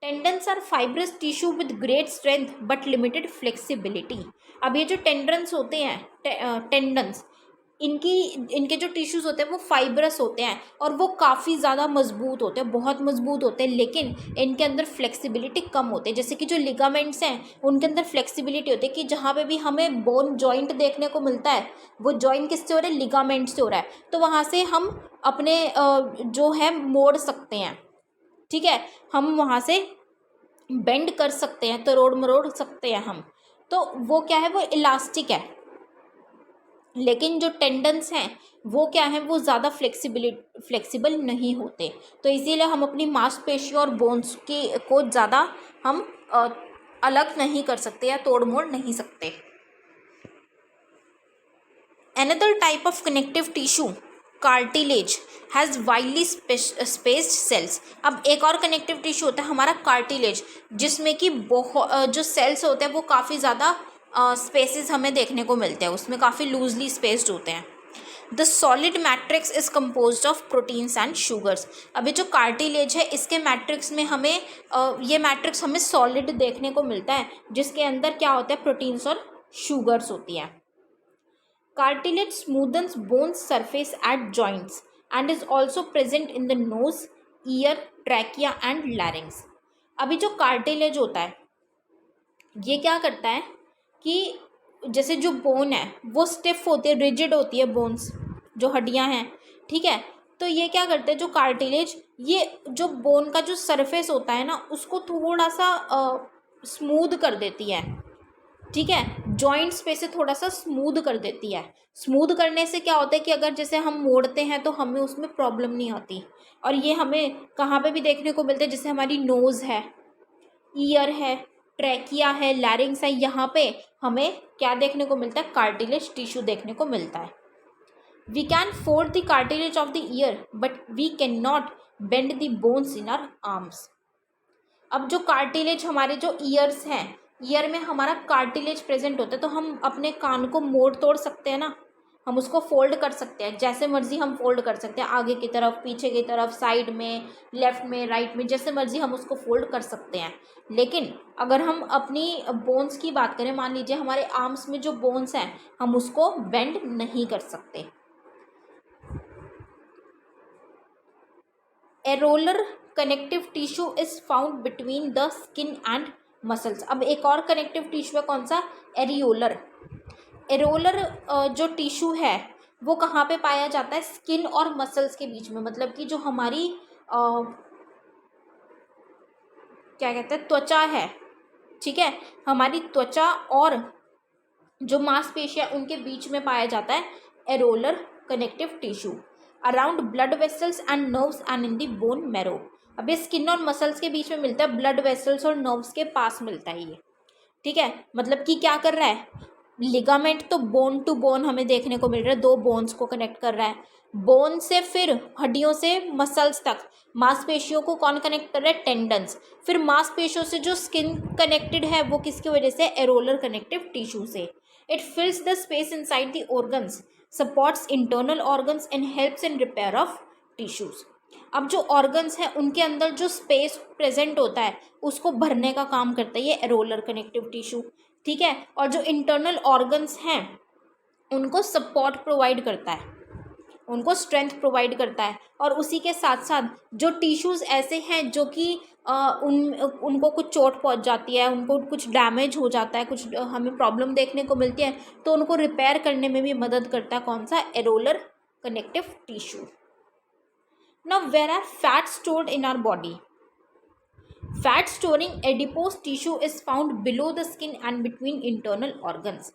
Tendons are fibrous tissue with great strength but limited flexibility. अब ये जो टेंडन्स होते हैं, टेंडन्स, इनके जो टिश्यूज़ होते हैं वो फाइब्रस होते हैं, और वो काफ़ी ज़्यादा मजबूत होते हैं, बहुत मजबूत होते हैं, लेकिन इनके अंदर फ्लेक्सिबिलिटी कम होती है। जैसे कि जो लिगामेंट्स हैं, उनके अंदर फ्लेक्सिबिलिटी होती है कि जहाँ पे भी हमें बोन जॉइंट देखने को मिलता है, वो जॉइंट किससे हो रहा है? लिगामेंट से हो रहा है। तो वहाँ से हम अपने जो है मोड़ सकते हैं, ठीक है, हम वहाँ से बेंड कर सकते हैं, तरोड़ मरोड़ सकते हैं हम। तो वो क्या है? वो इलास्टिक है। लेकिन जो टेंडन्स हैं वो क्या है? वो ज़्यादा फ्लेक्सिबल नहीं होते। तो इसीलिए हम अपनी मांसपेशियों और बोन्स को ज़्यादा हम अलग नहीं कर सकते या तोड़ मोड़ नहीं सकते। Another type of connective tissue, cartilage, has widely spaced cells। अब एक और कनेक्टिव टिश्यू होता है हमारा कार्टिलेज, जिसमें कि जो सेल्स होते हैं वो काफ़ी ज़्यादा स्पेसेस हमें देखने को मिलते हैं, उसमें काफ़ी लूजली स्पेस्ड होते हैं। The solid matrix is compose of proteins and sugars. अभी जो कार्टिलेज है, इसके मैट्रिक्स में हमें ये मैट्रिक्स हमें सॉलिड देखने को मिलता है, जिसके अंदर क्या होता है? प्रोटीन्स और शुगर्स होती हैं। Cartilage smoothens bone surface at joints and is also present in the nose, ear, trachea and larynx। अभी जो कार्टिलेज होता है, ये क्या करता है कि जैसे जो बोन है वो स्टिफ होती है, रिजिड होती है बोन्स, जो हड्डियां हैं, ठीक है। तो ये क्या करते हैं, जो कार्टिलेज, ये जो बोन का जो सरफेस होता है ना, उसको थोड़ा सा स्मूथ कर देती है, ठीक है, जॉइंट्स पे से थोड़ा सा स्मूथ कर देती है। स्मूथ करने से क्या होता है कि अगर जैसे हम मोड़ते हैं तो हमें उसमें प्रॉब्लम नहीं आती। और ये हमें कहाँ पे भी देखने को मिलता है, जैसे हमारी नोज़ है, ईयर है, ट्रैकिया है, लैरिंग्स है, यहाँ पे हमें क्या देखने को मिलता है, कार्टिलेज टिश्यू देखने को मिलता है। We can fold the cartilage of the ear but we can not bend the bones in our arms. अब जो कार्टिलेज हमारे जो ईयर्स हैं, ईयर में हमारा कार्टिलेज प्रेजेंट होता है, तो हम अपने कान को मोड़ तोड़ सकते हैं ना, हम उसको फोल्ड कर सकते हैं, जैसे मर्जी हम फोल्ड कर सकते हैं, आगे की तरफ, पीछे की तरफ, साइड में, लेफ्ट में, राइट में, जैसे मर्जी हम उसको फोल्ड कर सकते हैं। लेकिन अगर हम अपनी बोन्स की बात करें, मान लीजिए हमारे आर्म्स में जो बोन्स हैं, हम उसको बेंड नहीं कर सकते। Areolar connective tissue is found between the skin and muscles. अब एक और कनेक्टिव टिश्यू है, कौन सा, एरियोलर। एरोलर जो टिश्यू है वो कहाँ पे पाया जाता है, स्किन और मसल्स के बीच में, मतलब कि जो हमारी क्या कहते हैं, त्वचा है, ठीक है, हमारी त्वचा और जो मांसपेशियां उनके बीच में पाया जाता है areolar connective tissue, around blood vessels and nerves and in the bone marrow. अब ये स्किन और मसल्स के बीच में मिलता है, ब्लड वेसल्स और नर्व्स के पास मिलता है ये, ठीक है। मतलब कि क्या कर रहा है, लिगामेंट तो बोन टू बोन हमें देखने को मिल रहा है, दो बोन्स को कनेक्ट कर रहा है, बोन से फिर हड्डियों से मसल्स तक, मांसपेशियों को कौन कनेक्ट कर रहा है, टेंडन्स, फिर मांसपेशियों से जो स्किन कनेक्टेड है वो किसकी वजह से, एरोलर कनेक्टिव टिश्यू से। It फिल्स the space inside the organs, supports internal organs and helps in repair of tissues. अब जो ऑर्गन्स हैं उनके अंदर जो स्पेस प्रेजेंट होता है उसको भरने का काम करता है ये एरोलर कनेक्टिव टिश्यू, ठीक है। और जो इंटरनल ऑर्गन्स हैं उनको सपोर्ट प्रोवाइड करता है, उनको स्ट्रेंथ प्रोवाइड करता है। और उसी के साथ साथ जो टिश्यूज़ ऐसे हैं जो कि उनको कुछ चोट पहुंच जाती है, उनको कुछ डैमेज हो जाता है, कुछ हमें प्रॉब्लम देखने को मिलती है, तो उनको रिपेयर करने में भी मदद करता है कौन सा, areolar connective tissue. Now where are fat stored in our body, fat storing adipose tissue is found below the skin and between internal organs.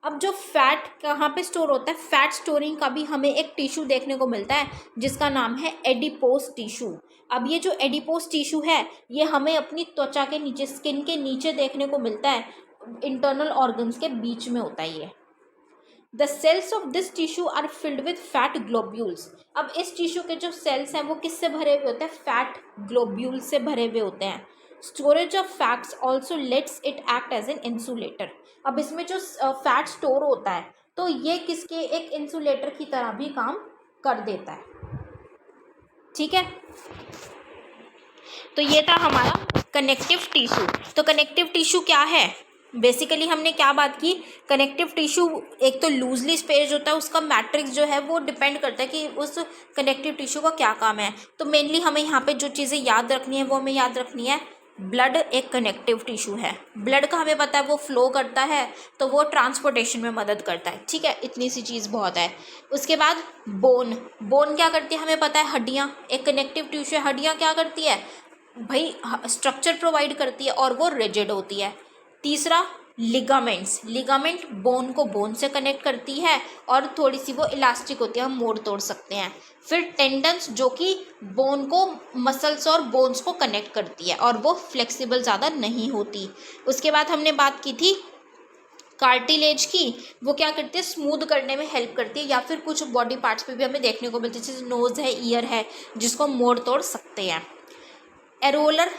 अब जो फैट कहाँ पे स्टोर होता है, फैट स्टोरिंग का भी हमें एक टिश्यू देखने को मिलता है जिसका नाम है एडिपोज टिश्यू। अब ये जो एडिपोज टिश्यू है ये हमें अपनी त्वचा के नीचे, स्किन के नीचे देखने को मिलता है, इंटरनल ऑर्गन्स के बीच में होता है ये। The cells of this tissue are filled with fat globules. अब इस टिश्यू के जो सेल्स हैं वो किससे भरे हुए होते हैं, फैट ग्लोब्यूल से भरे हुए होते हैं। Storage of fats also lets it act as an insulator. अब इसमें जो फैट स्टोर होता है तो ये किसके, एक इंसुलेटर की तरह भी काम कर देता है, ठीक है। तो ये था हमारा कनेक्टिव टिश्यू। तो कनेक्टिव टिश्यू क्या है, बेसिकली हमने क्या बात की, कनेक्टिव टिश्यू एक तो लूजली स्पेस्ड होता है, उसका मैट्रिक्स जो है वो डिपेंड करता है कि उस कनेक्टिव टिश्यू का क्या काम है। तो मेनली हमें यहाँ पे जो चीज़ें याद रखनी है वो हमें याद रखनी है, ब्लड एक कनेक्टिव टिश्यू है, ब्लड का हमें पता है वो फ्लो करता है तो वो ट्रांसपोर्टेशन में मदद करता है, ठीक है, इतनी सी चीज़ बहुत है। उसके बाद बोन, बोन क्या करती है हमें पता है, हड्डियाँ एक कनेक्टिव टिश्यू है, हड्डियाँ क्या करती है भाई, स्ट्रक्चर प्रोवाइड करती है और वो रिजिड होती है। तीसरा लिगामेंट्स, लिगामेंट बोन को बोन से कनेक्ट करती है और थोड़ी सी वो इलास्टिक होती है, हम मोड़ तोड़ सकते हैं। फिर टेंडन्स जो कि बोन को मसल्स और बोन्स को कनेक्ट करती है और वो फ्लेक्सिबल ज़्यादा नहीं होती। उसके बाद हमने बात की थी कार्टिलेज की, वो क्या करती है, स्मूथ करने में हेल्प करती है, या फिर कुछ बॉडी पार्ट्स पे भी हमें देखने को मिलती है, जैसे नोज़ है, ईयर है, जिसको मोड़ तोड़ सकते हैं। एरोलर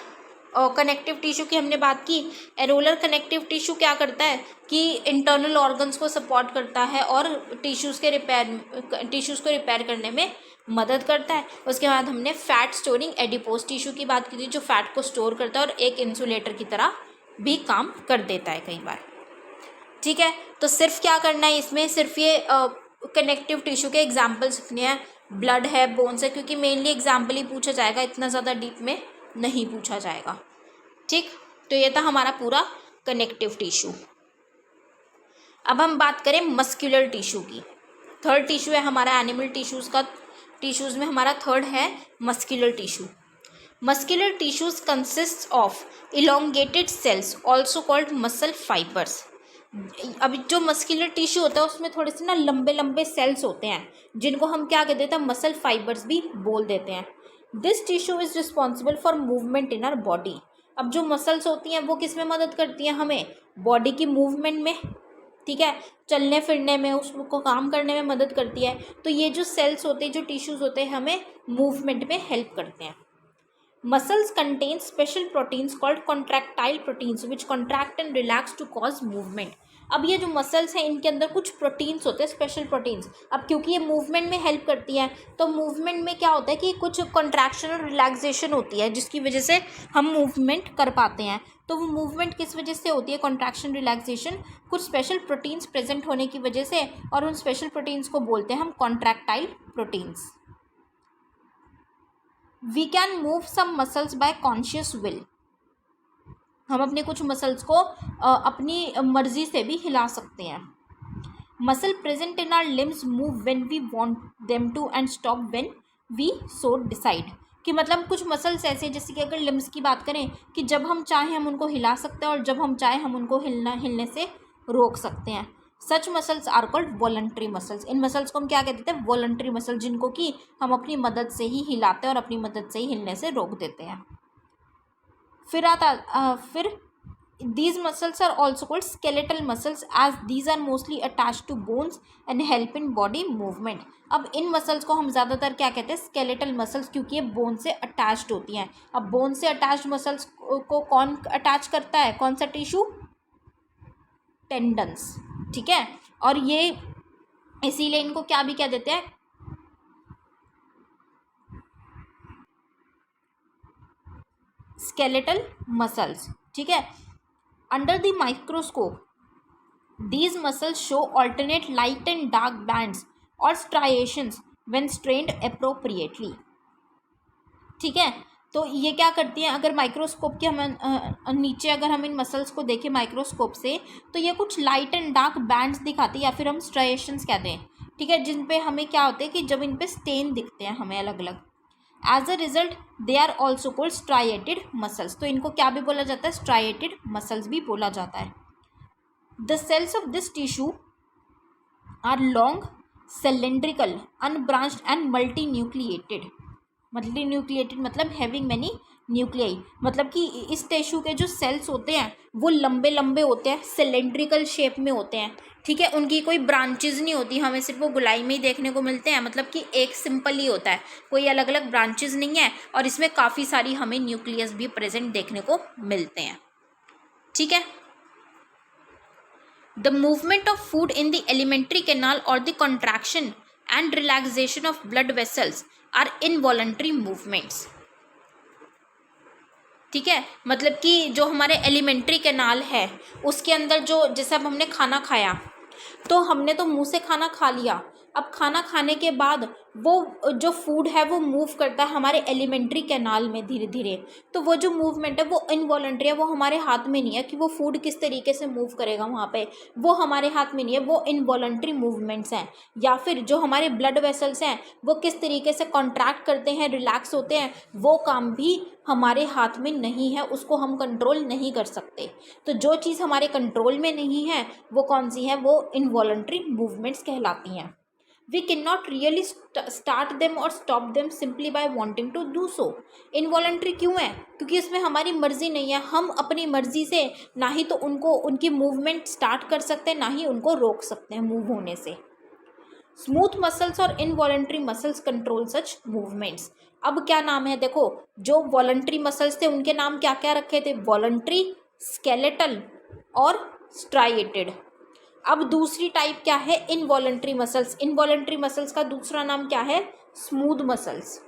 कनेक्टिव टिश्यू की हमने बात की, एरोलर कनेक्टिव टिश्यू क्या करता है कि इंटरनल ऑर्गन्स को सपोर्ट करता है और टिश्यूज़ को रिपेयर करने में मदद करता है। उसके बाद हमने फैट स्टोरिंग एडिपोज टिश्यू की बात की थी, जो फैट को स्टोर करता है और एक इंसुलेटर की तरह भी काम कर देता है कई बार, ठीक है। तो सिर्फ क्या करना है इसमें, सिर्फ ये कनेक्टिव टिश्यू के एग्जाम्पल्स लिखने हैं, ब्लड है, बोन्स है, क्योंकि मेनली एग्जाम्पल ही पूछा जाएगा, इतना ज़्यादा डीप में नहीं पूछा जाएगा, ठीक। तो ये था हमारा पूरा कनेक्टिव टिश्यू। अब हम बात करें मस्कुलर टिश्यू की, थर्ड टिश्यू है हमारा एनिमल टिश्यूज़ का, टिश्यूज़ में हमारा थर्ड है muscular tissue. Muscular tissues consist of elongated cells also called muscle fibres. अभी जो मस्कुलर टिश्यू होता है उसमें थोड़े से ना लंबे लंबे सेल्स होते हैं, जिनको हम क्या कह देते हैं, मसल फाइबर्स भी बोल देते हैं। This tissue is responsible for movement in our body. अब जो मसल्स होती हैं वो किस में मदद करती हैं, हमें बॉडी की मूवमेंट में, ठीक है, चलने फिरने में, उसको काम करने में मदद करती है। तो ये जो सेल्स होते हैं, जो टिश्यूज़ होते हैं, हमें मूवमेंट में हेल्प करते हैं। Muscles contain special proteins called contractile proteins which contract and relax to cause movement। अब ये जो मसल्स हैं इनके अंदर कुछ प्रोटीन्स होते हैं, स्पेशल प्रोटीन्स। अब क्योंकि ये मूवमेंट में हेल्प करती हैं, तो मूवमेंट में क्या होता है कि कुछ कॉन्ट्रैक्शन और रिलैक्सेशन होती है, जिसकी वजह से हम मूवमेंट कर पाते हैं। तो वो मूवमेंट किस वजह से होती है, कॉन्ट्रैक्शन रिलैक्सेशन, कुछ स्पेशल प्रोटीन्स प्रेजेंट होने की वजह से, और उन स्पेशल प्रोटीन्स को बोलते हैं हम contractile proteins. We can move some muscles by conscious will. हम अपने कुछ मसल्स को अपनी मर्जी से भी हिला सकते हैं। Muscle present in our limbs move when we want them to and stop when we so decide. कि मतलब कुछ मसल्स ऐसे, जैसे कि अगर लिम्स की बात करें, कि जब हम चाहें हम उनको हिला सकते हैं और जब हम चाहें हम उनको हिलने से रोक सकते हैं। Such muscles are called voluntary muscles. इन मसल्स को हम क्या कहते हैं, वॉलंटरी मसल, जिनको कि हम अपनी मदद से ही हिलाते हैं और अपनी मदद से ही हिलने से रोक देते हैं। फिर these muscles are also called skeletal muscles as these are mostly attached to bones and help in body movement। अब इन मसल्स को हम ज़्यादातर क्या कहते हैं, स्केलेटल मसल्स, क्योंकि ये बोन से अटैच्ड होती हैं। अब बोन से अटैच्ड मसल्स को कौन अटैच करता है, कौन सा टिश्यू, टेंडन्स, ठीक है। और ये इसीलिए इनको क्या भी कह देते हैं, स्केलेटल मसल्स, ठीक है। Under the microscope these muscles show alternate light and dark bands or striations when strained appropriately, ठीक है। तो ये क्या करती हैं, अगर माइक्रोस्कोप के हम नीचे अगर हम इन मसल्स को देखें माइक्रोस्कोप से, तो ये कुछ लाइट एंड डार्क बैंड्स दिखाती है, या फिर हम स्ट्राइएशंस कहते हैं, ठीक है, जिन पे हमें क्या होते हैं कि जब इन पे स्टेन दिखते हैं हमें अलग अलग। As a result they are also called striated muscles. तो इनको क्या भी बोला जाता है, स्ट्राइएटेड मसल्स भी बोला जाता है। The cells of this tissue are long, cylindrical, unbranched and multinucleated। Multinucleated मतलब हैविंग मैनी न्यूक्लियाई, मतलब कि इस टिश्यू के जो सेल्स होते हैं वो लंबे लंबे होते हैं, सिलेंड्रिकल शेप में होते हैं, ठीक है। उनकी कोई ब्रांचेज नहीं होती, हमें सिर्फ वो गुलाई में ही देखने को मिलते हैं, मतलब कि एक सिंपल ही होता है, कोई अलग अलग ब्रांचेज नहीं है, और इसमें काफ़ी सारी हमें न्यूक्लियस भी प्रेजेंट देखने को मिलते हैं, ठीक है। The movement of food in the alimentary canal or the contraction and relaxation of blood vessels are involuntary movements, ठीक है। मतलब कि जो हमारे एलिमेंट्री कैनाल है उसके अंदर जो, जैसे अब हमने खाना खाया, तो हमने तो मुंह से खाना खा लिया, अब खाना खाने के बाद वो जो फूड है वो मूव करता है हमारे एलिमेंट्री कैनाल में धीरे धीरे। तो वो जो मूवमेंट है वो इनवॉलंटरी है, वो हमारे हाथ में नहीं है कि वो फूड किस तरीके से मूव करेगा वहाँ पे, वो हमारे हाथ में नहीं है, वो इनवॉलंटरी मूवमेंट्स हैं। या फिर जो हमारे ब्लड वेसल्स हैं वो किस तरीके से कॉन्ट्रैक्ट करते हैं, रिलैक्स होते हैं, वो काम भी हमारे हाथ में नहीं है, उसको हम कंट्रोल नहीं कर सकते। तो जो चीज़ हमारे कंट्रोल में नहीं है वो कौन सी है, वो इनवॉलंटरी मूवमेंट्स कहलाती हैं। We cannot really start them or stop them simply by wanting to do so। Involuntary क्यों है, क्योंकि इसमें हमारी मर्जी नहीं है, हम अपनी मर्जी से ना ही तो उनको उनकी मूवमेंट स्टार्ट कर सकते हैं, ना ही उनको रोक सकते हैं मूव होने से। स्मूथ मसल्स और इनवॉलंटरी मसल्स कंट्रोल सच मूवमेंट्स। अब क्या नाम है, देखो जो वॉलंटरी मसल्स थे उनके नाम क्या क्या रखे थे, वॉलंटरी, स्केलेटल और स्ट्राइएटेड। अब दूसरी टाइप क्या है, इनवॉलंटरी मसल्स। इनवॉलंटरी मसल्स का दूसरा नाम क्या है, स्मूथ मसल्स।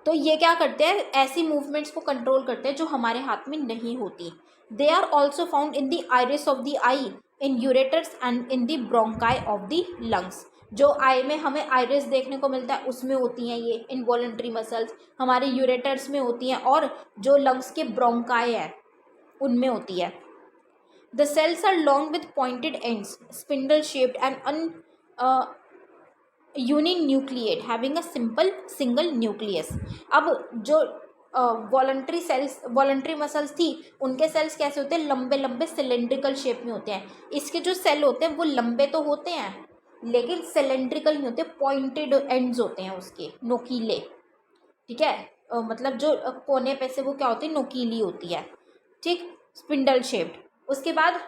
तो ये क्या करते हैं, ऐसी मूवमेंट्स को कंट्रोल करते हैं जो हमारे हाथ में नहीं होती। They are also found in the iris of the eye, in ureters and in the bronchi of the lungs. जो आई में हमें आइरिस देखने को मिलता है उसमें होती हैं ये इनवॉलंटरी मसल्स, हमारे यूरेटर्स में होती हैं, और जो लंग्स के ब्रोंकाई है उनमें होती है। The cells are long with pointed ends, spindle shaped and uninucleate, having a simple single nucleus। अब जो वॉलंटरी मसल्स थी, उनके सेल्स कैसे होते हैं, लंबे लंबे सिलेंड्रिकल शेप में होते हैं। इसके जो सेल होते हैं वो लंबे तो होते हैं लेकिन सिलेंड्रिकल नहीं होते, पॉइंटेड एंड्स होते हैं उसके, नोकीले। ठीक है, मतलब जो कोने पे से वो क्या होती है, नोकीली होती है। ठीक, स्पिंडल शेप्ड। उसके बाद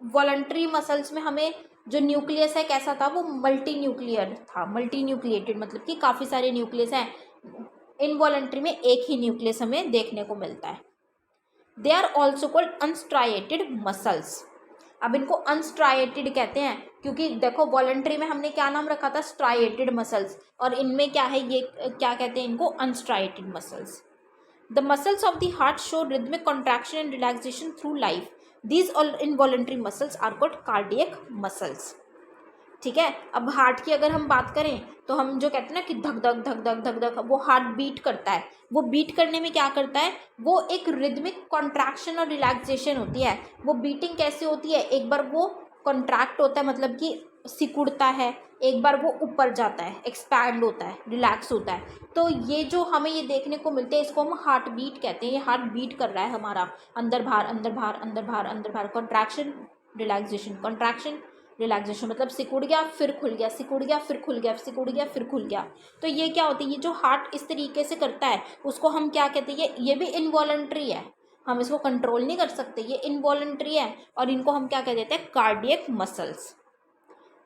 वॉलंटरी मसल्स में हमें जो न्यूक्लियस है कैसा था, वो मल्टी न्यूक्लियर था, मल्टी न्यूक्लिएटेड, मतलब कि काफ़ी सारे न्यूक्लियस हैं। इनवॉलंटरी में एक ही न्यूक्लियस हमें देखने को मिलता है। They are also called unstriated muscles. अब इनको अनस्ट्राइएटेड कहते हैं क्योंकि देखो वॉलंटरी में हमने क्या नाम रखा था, स्ट्राइएटेड मसल्स, और इनमें क्या है, ये क्या कहते हैं इनको, unstriated muscles. The muscles of the heart show rhythmic contraction and relaxation through life. These all involuntary muscles are called cardiac muscles. ठीक है, अब हार्ट की अगर हम बात करें तो हम जो कहते हैं ना कि धक धक धक धक धक धक, वो हार्ट बीट करता है। वो बीट करने में क्या करता है, वो एक रिदमिक कॉन्ट्रैक्शन और रिलैक्सेशन होती है। वो बीटिंग कैसे होती है, एक बार वो कॉन्ट्रैक्ट होता है मतलब कि सिकुड़ता है, एक बार वो ऊपर जाता है, एक्सपैंड होता है, रिलैक्स होता है। तो ये जो हमें ये देखने को मिलते हैं इसको हम हार्ट बीट कहते हैं। ये हार्ट बीट कर रहा है हमारा, अंदर बाहर अंदर बाहर अंदर बाहर अंदर बाहर, कॉन्ट्रैक्शन रिलैक्सेशन, कॉन्ट्रैक्शन रिलैक्सेशन, मतलब सिकुड़ गया फिर खुल गया, सिकुड़ गया फिर खुल गया, सिकुड़ गया फिर खुल गया। तो ये क्या होती है, ये जो हार्ट इस तरीके से करता है उसको हम क्या कहते हैं, ये भी इनवॉलंटरी है, हम इसको कंट्रोल नहीं कर सकते, ये इनवॉलंटरी है, और इनको हम क्या कह देते हैं, cardiac muscles.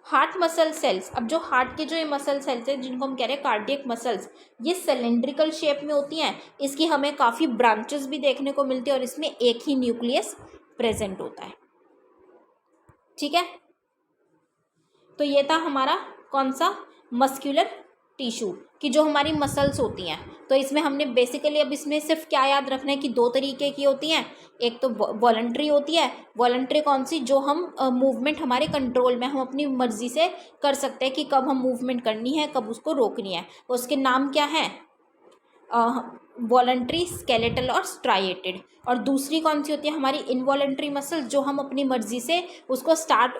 Heart muscle cells, अब जो हार्ट के जो ये मसल सेल्स हैं जिनको हम कह रहे हैं कार्डियक मसल्स, ये सिलेंड्रिकल शेप में होती हैं। इसकी हमें काफ़ी ब्रांचेस भी देखने को मिलती है और इसमें एक ही न्यूक्लियस प्रेजेंट होता है। ठीक है, तो ये था हमारा कौन सा, मस्क्यूलर टिश्यू की जो हमारी मसल्स होती हैं। तो इसमें हमने बेसिकली अब इसमें सिर्फ क्या याद रखना है कि दो तरीके की होती हैं, एक तो वॉलंटरी होती है। वॉलंटरी कौन सी, जो हम मूवमेंट हमारे कंट्रोल में, हम अपनी मर्जी से कर सकते हैं कि कब हम मूवमेंट करनी है, कब उसको रोकनी है। उसके नाम क्या है, वॉलंटरी, स्केलेटल और स्ट्राइएटेड। और दूसरी कौन सी होती है, हमारी इनवॉलंटरी मसल, जो हम अपनी मर्जी से उसको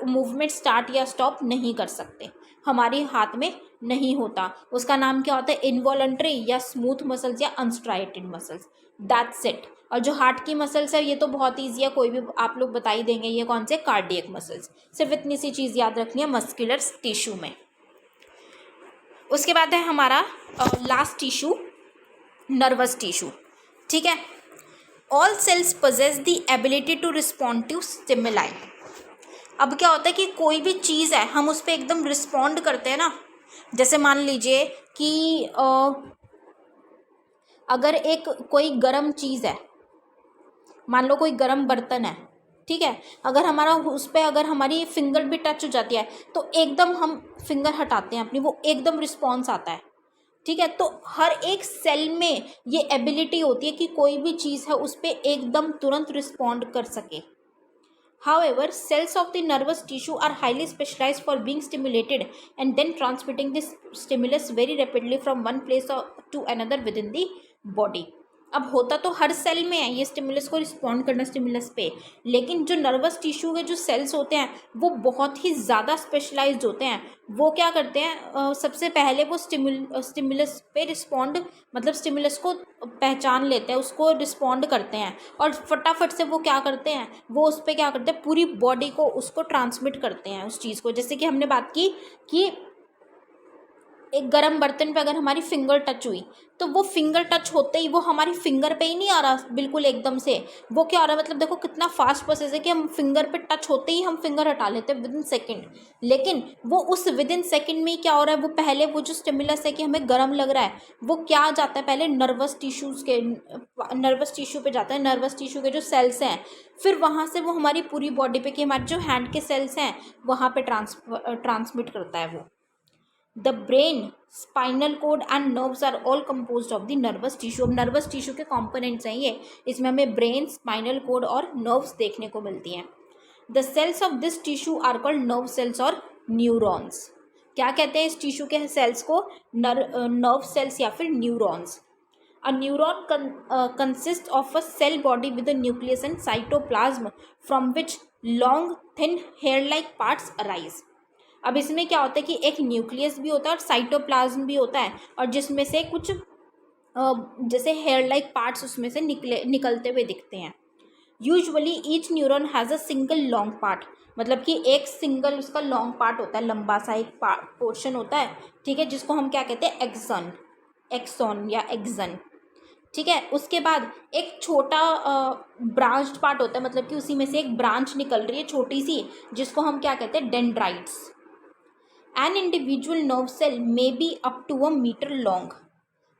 मूवमेंट स्टार्ट या स्टॉप नहीं कर सकते, हमारे हाथ में नहीं होता। उसका नाम क्या होता है, इनवॉलंटरी या स्मूथ मसल्स या अनस्ट्राइएटेड मसल्स। That's it. और जो हार्ट की मसल्स है ये तो बहुत ईजी है, कोई भी आप लोग बता ही देंगे, ये कौन से, कार्डियक मसल्स। सिर्फ इतनी सी चीज़ याद रखनी है मस्कुलर टिश्यू में। उसके बाद है हमारा लास्ट टिश्यू, नर्वस टिश्यू। ठीक है, all cells possess the ability to respond to stimuli. अब क्या होता है कि कोई भी चीज़ है हम उस पर एकदम रिस्पॉन्ड करते हैं ना। जैसे मान लीजिए कि अगर एक कोई गर्म चीज़ है, मान लो कोई गर्म बर्तन है, ठीक है, अगर हमारा उस पर अगर हमारी फिंगर भी टच हो जाती है तो एकदम हम फिंगर हटाते हैं अपनी, वो एकदम रिस्पॉन्स आता है। ठीक है, तो हर एक सेल में ये एबिलिटी होती है कि कोई भी चीज़ है उस पर एकदम तुरंत रिस्पॉन्ड कर सके। However, cells of the nervous tissue are highly specialized for being stimulated and then transmitting this stimulus very rapidly from one place to another within the body. अब होता तो हर सेल में है ये स्टिमुलस को रिस्पॉन्ड करना स्टिमुलस पे, लेकिन जो नर्वस टिश्यू के जो सेल्स होते हैं वो बहुत ही ज़्यादा स्पेशलाइज्ड होते हैं। वो क्या करते हैं, सबसे पहले वो स्टिमुलस पे रिस्पॉन्ड, मतलब स्टिमुलस को पहचान लेते हैं, उसको रिस्पॉन्ड करते हैं, और फटाफट से वो क्या करते हैं, वो उस पर क्या करते हैं, पूरी बॉडी को उसको ट्रांसमिट करते हैं उस चीज़ को। जैसे कि हमने बात की कि एक गर्म बर्तन पे अगर हमारी फिंगर टच हुई तो वो फिंगर टच होते ही वो हमारी फिंगर पे ही नहीं आ रहा बिल्कुल एकदम से, वो क्या हो रहा है, मतलब देखो कितना फास्ट प्रोसेस है कि हम फिंगर पे टच होते ही हम फिंगर हटा लेते हैं विदिन सेकंड। लेकिन वो उस विदिन सेकंड में क्या हो रहा है, वो पहले वो जो स्टिमुलस है कि हमें गर्म लग रहा है, वो क्या जाता है पहले नर्वस टिश्यू पे जाता है, नर्वस टिश्यू के जो सेल्स हैं, फिर वहाँ से वो हमारी पूरी बॉडी पे, कि हमारे जो हैंड के सेल्स हैं वहाँ पे ट्रांसमिट करता है वो। The brain, spinal cord and nerves are all composed of the nervous tissue। अब नर्वस टिश्यू के कंपोनेंट्स हैं ये, इसमें हमें ब्रेन, स्पाइनल कोड और नर्व्स देखने को मिलती हैं। The cells of this tissue are called nerve cells और न्यूरॉन्स। क्या कहते हैं इस टिश्यू के सेल्स को, नर्व सेल्स या फिर neurons. A neuron consists of a cell body with a nucleus and cytoplasm from which long, thin, hair-like parts arise। अब इसमें क्या होता है कि एक न्यूक्लियस भी होता है और साइटोप्लाज्म भी होता है, और जिसमें से कुछ जैसे हेयर लाइक पार्ट्स उसमें से निकलते हुए दिखते हैं। Usually each neuron has a single long part, मतलब कि एक सिंगल उसका लॉन्ग पार्ट होता है, लंबा सा एक पोर्शन होता है, ठीक है, जिसको हम क्या कहते हैं, एक्सॉन या एक्सन, ठीक है। उसके बाद एक छोटा ब्रांच्ड पार्ट होता है, मतलब कि उसी में से एक ब्रांच निकल रही है छोटी सी, जिसको हम क्या कहते हैं, dendrites. An individual nerve cell may be up to a metre long,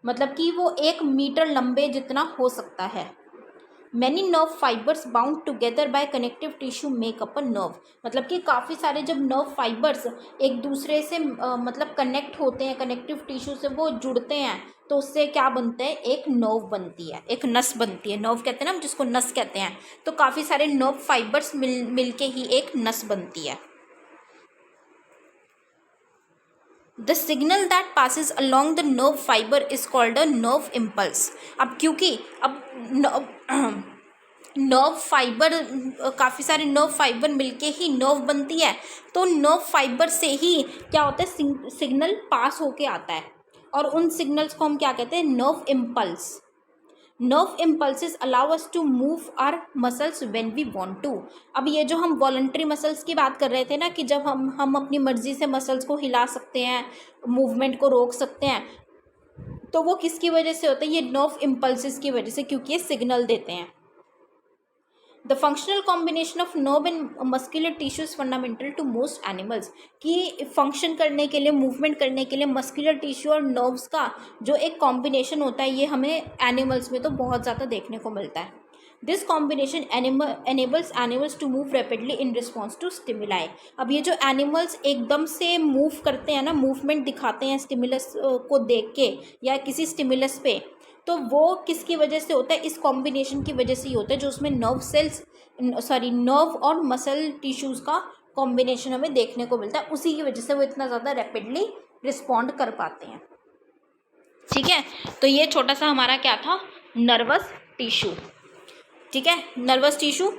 मतलब कि वो 1 मीटर लंबे जितना हो सकता है। Many nerve fibres bound together by connective tissue make up a nerve, मतलब कि काफ़ी सारे जब नर्व फाइबर्स एक दूसरे से मतलब कनेक्ट होते हैं, कनेक्टिव टिश्यू से वो जुड़ते हैं, तो उससे क्या बनते हैं, एक नर्व बनती है, एक नस बनती है। नर्व कहते हैं ना हम जिसको, नस कहते हैं। तो काफ़ी सारे नर्व फाइबर्स मिल के ही एक नस बनती है। The signal that passes along the nerve fiber is called a nerve impulse। अब क्योंकि अब नर्व फाइबर, काफ़ी सारे नर्व फाइबर मिलके ही नर्व बनती है, तो नर्व फाइबर से ही क्या होता है, सिग्नल पास होके आता है, और उन सिग्नल्स को हम क्या कहते हैं, nerve impulse. Nerve impulses allow us to move our muscles when we want to. अब ये जो हम वॉलंटरी मसल्स की बात कर रहे थे ना, कि जब हम अपनी मर्जी से मसल्स को हिला सकते हैं, मूवमेंट को रोक सकते हैं, तो वो किसकी वजह से होता है, ये नर्व इम्पल्सेस की वजह से, क्योंकि ये सिग्नल देते हैं। The functional combination of nerve and muscular tissue is fundamental to most animals, कि फंक्शन करने के लिए, मूवमेंट करने के लिए मस्कुलर टिश्यू और नर्व्स का जो एक कॉम्बिनेशन होता है, ये हमें एनिमल्स में तो बहुत ज़्यादा देखने को मिलता है। This combination enables animals to move rapidly in response to stimuli. अब ये जो एनिमल्स एकदम से मूव करते हैं ना, मूवमेंट दिखाते हैं स्टिमुलस को देख के या किसी स्टिमुलस पे, तो वो किसकी वजह से होता है, इस कॉम्बिनेशन की वजह से ही होता है, जो उसमें नर्व और मसल टिश्यूज़ का कॉम्बिनेशन हमें देखने को मिलता है। उसी की वजह से वो इतना ज़्यादा रैपिडली रिस्पॉन्ड कर पाते हैं, ठीक है। तो ये छोटा सा हमारा क्या था, नर्वस टिश्यू, ठीक है। नर्वस टिश्यू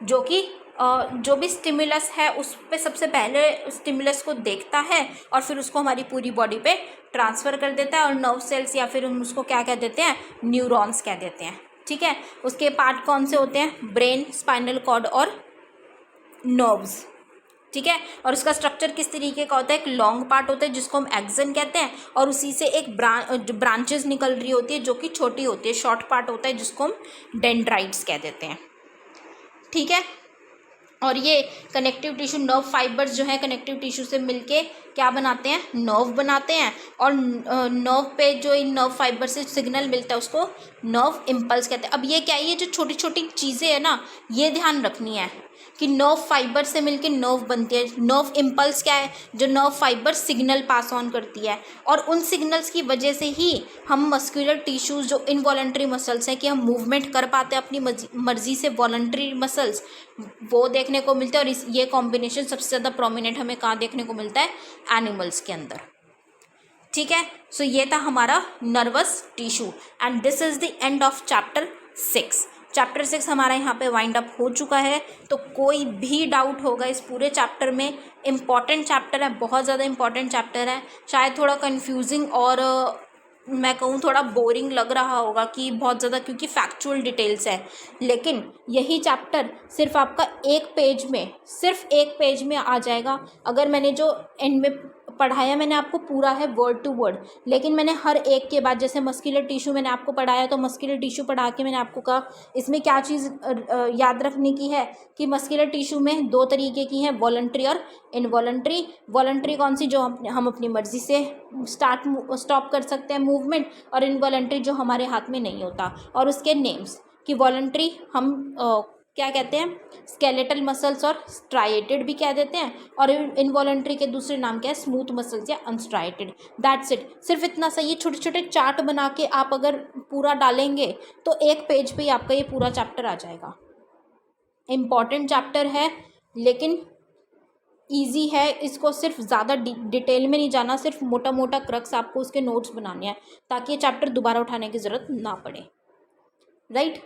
जो कि जो भी स्टिमुलस है उस पे सबसे पहले स्टिमुलस को देखता है और फिर उसको हमारी पूरी बॉडी पे ट्रांसफ़र कर देता है, और नर्व सेल्स या फिर हम उसको क्या कह देते हैं, न्यूरॉन्स कह देते हैं, ठीक है। उसके पार्ट कौन से होते हैं, ब्रेन, स्पाइनल कॉर्ड और नर्व्स, ठीक है। और उसका स्ट्रक्चर किस तरीके का होता है, एक लॉन्ग पार्ट होता है जिसको हम एक्सन कहते हैं, और उसी से एक ब्रांचेस निकल रही होती है जो कि छोटी होती है, शॉर्ट पार्ट होता है जिसको हम डेंड्राइट्स कह देते हैं, ठीक है। और ये कनेक्टिव टिश्यू, नर्व फाइबर्स जो है कनेक्टिव टिश्यू से मिलके क्या बनाते हैं, नर्व बनाते हैं, और नर्व पे जो इन नर्व फाइबर से सिग्नल मिलता है उसको नर्व इम्पल्स कहते हैं। अब ये क्या है, ये जो छोटी छोटी चीज़ें हैं ना, ये ध्यान रखनी है कि नर्व फाइबर से मिलके नर्व बनती है। नर्व इम्पल्स क्या है, जो nerve fibre signal pass on करती है, और उन सिग्नल्स की वजह से ही हम मस्कुलर टिश्यूज़, जो इनवॉलंटरी मसल्स हैं कि हम मूवमेंट कर पाते हैं अपनी मर्जी से, वॉलंटरी मसल्स वो देखने को मिलते हैं। और ये कॉम्बिनेशन सबसे ज़्यादा प्रोमिनेंट हमें कहाँ देखने को मिलता है, एनिमल्स के अंदर, ठीक है। सो ये था हमारा nervous tissue, and this is the end of chapter 6। Chapter 6 हमारा यहाँ पे वाइंड अप हो चुका है। तो कोई भी डाउट होगा इस पूरे चैप्टर में, इम्पॉर्टेंट चैप्टर है, बहुत ज़्यादा इम्पॉर्टेंट चैप्टर है। शायद थोड़ा कन्फ्यूजिंग और मैं कहूँ थोड़ा बोरिंग लग रहा होगा कि बहुत ज़्यादा, क्योंकि फैक्चुअल डिटेल्स है, लेकिन यही चैप्टर सिर्फ आपका सिर्फ एक पेज में आ जाएगा। अगर मैंने जो एंड में पढ़ाया मैंने आपको पूरा है वर्ड टू वर्ड, लेकिन मैंने हर एक के बाद, जैसे मस्कुलर टिश्यू मैंने आपको पढ़ाया तो मस्कुलर टिश्यू पढ़ा के मैंने आपको कहा इसमें क्या चीज़ याद रखने की है कि मस्कुलर टिश्यू में 2 तरीके की हैं, वॉलंटरी और इनवॉलंटरी। वॉलंटरी कौन सी, जो हम अपनी मर्जी से स्टॉप कर सकते हैं मूवमेंट, और इनवॉलंटरी जो हमारे हाथ में नहीं होता। और उसके नेम्स कि वॉलंटरी हम क्या कहते हैं, स्केलेटल मसल्स और स्ट्राइएटेड भी कह देते हैं, और इनवॉलंटरी के दूसरे नाम क्या है, स्मूथ मसल्स या अनस्ट्राइएटेड। दैट्स इट, सिर्फ इतना सा। ये छोटे छोटे चार्ट बना के आप अगर पूरा डालेंगे तो एक पेज पे ही आपका ये पूरा चैप्टर आ जाएगा। इम्पॉर्टेंट चैप्टर है लेकिन ईजी है, इसको सिर्फ ज़्यादा डिटेल में नहीं जाना, सिर्फ मोटा मोटा क्रक्स आपको उसके नोट्स बनाने हैं ताकि ये चैप्टर दोबारा उठाने की ज़रूरत ना पड़े, राइट।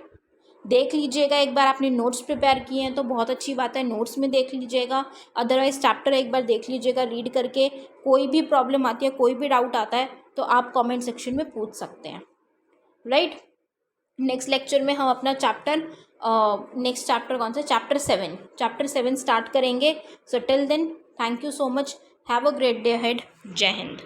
देख लीजिएगा, एक बार आपने नोट्स प्रिपेयर किए हैं तो बहुत अच्छी बात है, नोट्स में देख लीजिएगा। अदरवाइज चैप्टर एक बार देख लीजिएगा रीड करके। कोई भी प्रॉब्लम आती है, कोई भी डाउट आता है तो आप कमेंट सेक्शन में पूछ सकते हैं, राइट। नेक्स्ट लेक्चर में हम अपना नेक्स्ट चैप्टर कौन सा, चैप्टर 7 स्टार्ट करेंगे। So till then thank you so much, have a great day ahead. जय हिंद।